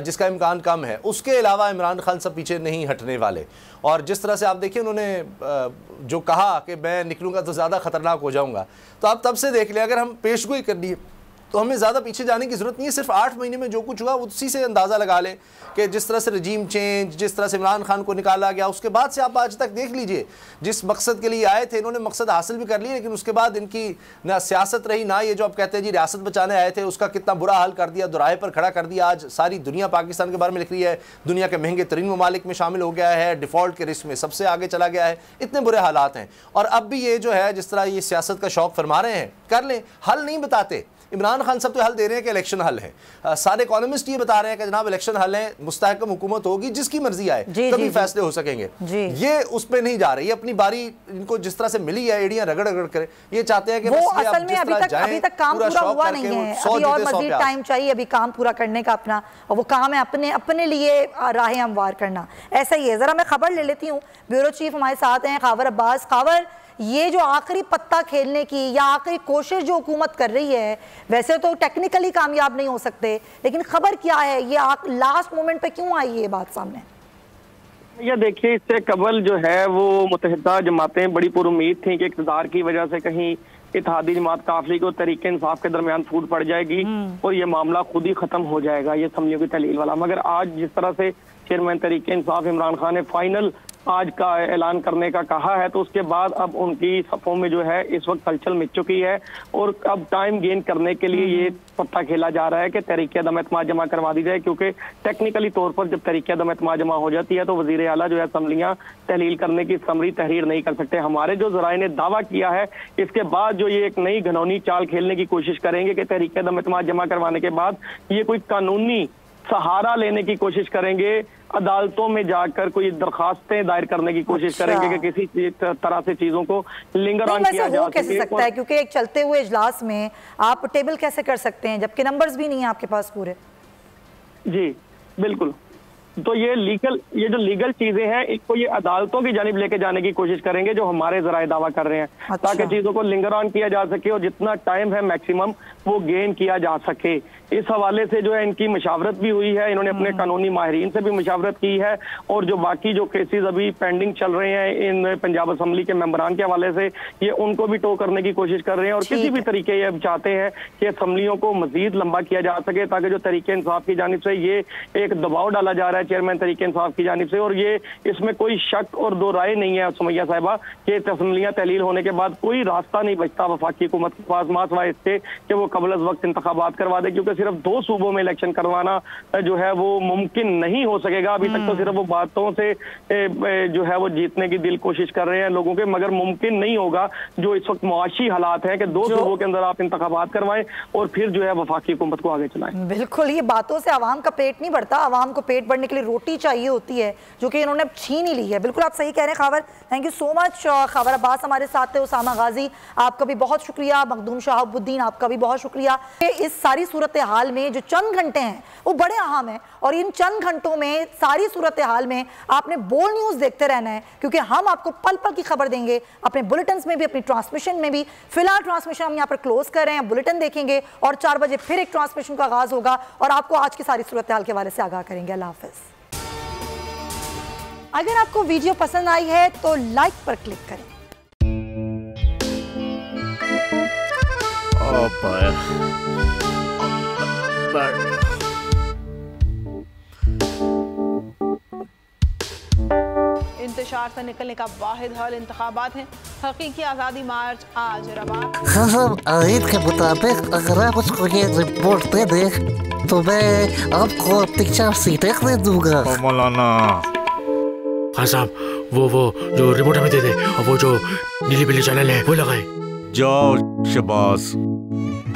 जिसका इम्कान कम है, उसके अलावा इमरान खान सब पीछे नहीं हटने वाले। और जिस तरह से आप देखिए उन्होंने जो कहा कि मैं निकलूंगा तो ज़्यादा ख़तरनाक हो जाऊंगा, तो आप तब से देख लें अगर हम पेशगोई करनी है तो हमें ज़्यादा पीछे जाने की ज़रूरत नहीं है। सिर्फ 8 महीने में जो कुछ हुआ उसी से अंदाज़ा लगा लें कि जिस तरह से रजीम चेंज, जिस तरह से इमरान खान को निकाला गया, उसके बाद से आप आज तक देख लीजिए जिस मकसद के लिए आए थे इन्होंने मकसद हासिल भी कर लिया, लेकिन उसके बाद इनकी ना सियासत रही, ना ये जो आप कहते हैं जी रियासत बचाने आए थे उसका कितना बुरा हाल कर दिया, दोराहे पर खड़ा कर दिया। आज सारी दुनिया पाकिस्तान के बारे में लिख रही है, दुनिया के महंगे तरीन ममालिक में शामिल हो गया है, डिफ़ॉल्ट के रिस्क में सबसे आगे चला गया है, इतने बुरे हालात हैं। और अब भी ये जो है जिस तरह ये सियासत का शौक फरमा रहे हैं, कर लें, हल नहीं बताते। इमरान खान सब तो हल दे रहे हैं कि इलेक्शन हल है, सारे इकोनॉमिस्ट ये बता रहे हैं कि जनाब इलेक्शन हल है, मुस्तहकम हुकूमत होगी, जिसकी मर्जी आए तभी फैसले हो सकेंगे। ये उस पे नहीं जा रही, ये अपनी बारी इनको जिस तरह से मिली है एड़ियां रगड़ रगड़ कर, ये चाहते हैं कि वो असल में अभी तक काम पूरा हुआ नहीं है, अभी और मजीद टाइम चाहिए अभी काम पूरा करने का अपना, और वो काम है अपने लिए राहें हमवार करना। ऐसा ही है। जरा मैं खबर ले लेती हूँ, ब्यूरो चीफ हमारे साथ हैं खावर अब्बास। खावर, ये जो आखिरी पत्ता खेलने की या आखिरी कोशिश जो हुकूमत कर रही है, वैसे तो टेक्निकली कामयाब नहीं हो सकते, लेकिन खबर क्या है, ये लास्ट मोमेंट पे क्यों आई ये बात सामने? ये देखिए, इससे कबल जो है वो मुत्तहिदा जमातें बड़ी पुरुम्मीद थी कि इक़्तिदार की वजह से कहीं इत्तेहादी जमात काफिले को तहरीक इंसाफ के दरमियान फूट पड़ जाएगी और ये मामला खुद ही खत्म हो जाएगा, ये असम्बलियों की तहलील वाला। मगर आज जिस तरह से चेयरमैन तहरीक इंसाफ इमरान खान ने फाइनल आज का ऐलान करने का कहा है, तो उसके बाद अब उनकी सफ़ों में जो है इस वक्त हलचल मच चुकी है और अब टाइम गेन करने के लिए ये पत्ता खेला जा रहा है कि तहरीक अदम एतमाद जमा करवा दी जाए, क्योंकि टेक्निकली तौर पर जब तहरीक अदम एतमाद जमा हो जाती है तो वजीर आला जो है असम्बलियाँ तहलील करने की समरी तहरीर नहीं कर सकते। हमारे जो ज़राए ने दावा किया है, इसके बाद जो ये एक नई घनौनी चाल खेलने की कोशिश करेंगे कि तहरीक अदम एतमाद जमा करवाने के बाद ये कोई कानूनी सहारा लेने की कोशिश करेंगे, अदालतों में जाकर कोई दरखास्तें दायर करने की कोशिश करेंगे कि किसी तरह से चीजों को लिंगर ऑन किया जा सके। कैसे सकता है, क्योंकि एक चलते हुए इजलास में आप टेबल कैसे कर सकते हैं जबकि नंबर्स भी नहीं है आपके पास पूरे? जी बिल्कुल, तो ये जो लीगल चीजें हैं इसको ये अदालतों की जानिब लेके जाने की कोशिश करेंगे जो हमारे जराए दावा कर रहे हैं, ताकि चीजों को लिंगर ऑन किया जा सके और जितना टाइम है मैक्सिमम वो गेन किया जा सके। इस हवाले से जो है इनकी मशावरत भी हुई है, इन्होंने अपने कानूनी माहिरीन से भी मशावरत की है और जो बाकी जो केसेस अभी पेंडिंग चल रहे हैं इन पंजाब असम्बली के मेंबरान के हवाले से ये उनको भी टो करने की कोशिश कर रहे हैं और किसी भी तरीके ये चाहते हैं कि असम्बलियों को मजीद लंबा किया जा सके, ताकि जो तरीके इंसाफ की जानिब से ये एक दबाव डाला जा रहा है चेयरमैन तरीके इंसाफ की जानिब से, और ये इसमें कोई शक और दो राय नहीं है सुमैया साहिबा कि असम्बलियाँ तहलील होने के बाद कोई रास्ता नहीं बचता वफाकी हुकूमत के पास मासवा इससे कि वो कबल अज़ वक्त इंतखाबात करवा दे, क्योंकि सिर्फ 2 सूबों में इलेक्शन करवाना जो है वो मुमकिन नहीं हो सकेगा। अभी तक तो सिर्फ वो बातों से जो है वो जीतने की दिल कोशिश कर रहे हैं लोगों के, मगर मुमकिन नहीं होगा जो इस वक्त मुआशी हालात हैं कि 2 सूबों के अंदर आप इंतखाबात करवाएं और फिर जो है वफाकी हुकूमत को आगे चलाएं। बिल्कुल, ये बातों से आवाम का पेट नहीं भरता, आवाम को पेट भरने के लिए रोटी चाहिए होती है जो कि इन्होंने छीन ही ली है। बिल्कुल आप सही कह रहे हैं खबर, थैंक यू सो मच। खबर अब्बास हमारे साथ थे, उसामा गाजी आपका भी बहुत शुक्रिया, मखदूम शहाबुद्दीन आपका भी बहुत शुक्रिया। इस सारी सूरत हाल में जो चंद घंटे हैं वो बड़े अहम हैं और इन चंद घंटों में सारी सूरत हाल में आपने बोल न्यूज़ देखते रहना है, क्योंकि हम आपको पल पल की खबर देंगे अपने बुलेटिन में भी, अपनी ट्रांसमिशन में भी। फिलहाल ट्रांसमिशन हम यहाँ पर क्लोज कर रहे हैं, बुलेटिन देखेंगे और 4 बजे फिर एक ट्रांसमिशन का आगाज होगा और आपको आज की सारी सूरत हाल के हवाले से आगाह करेंगे। अल्लाह हाफिज़। अगर आपको वीडियो पसंद आई है तो लाइक पर क्लिक करें। इंतशार से निकलने का वाहिद हल इंतखाबात हैं। हकीकी आज़ादी मार्च आज रवा। खबर आयद के मुताबिक अगर आप उसको ये रिपोर्ट दे दे तो मैं आपको अपनी 4 सीटें दे दूंगा। मौलाना हाँ साहब, वो जो रिपोर्ट हमें दे दे और वो जो नीली पीली चैनल है वो लगाए। जाओ शबाज।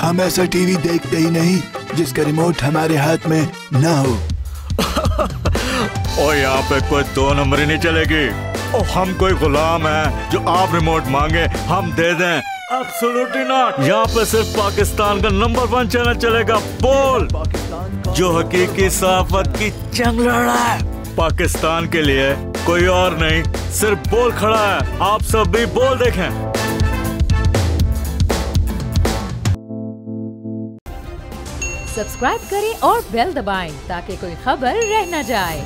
हम ऐसा टीवी देखते ही नहीं जिसका रिमोट हमारे हाथ में ना हो। और यहाँ पे कोई 2 नंबरी नहीं चलेगी। और हम कोई गुलाम है जो आप रिमोट मांगे हम दे दें? Absolutely not. यहाँ पे सिर्फ पाकिस्तान का नंबर 1 चैनल चलेगा, बोल, जो हकीकी सहाफत की जंग लड़ रहा है। पाकिस्तान के लिए कोई और नहीं, सिर्फ बोल खड़ा है। आप सब भी बोल देखें। सब्सक्राइब करें और बेल दबाएं ताकि कोई खबर रह न जाए।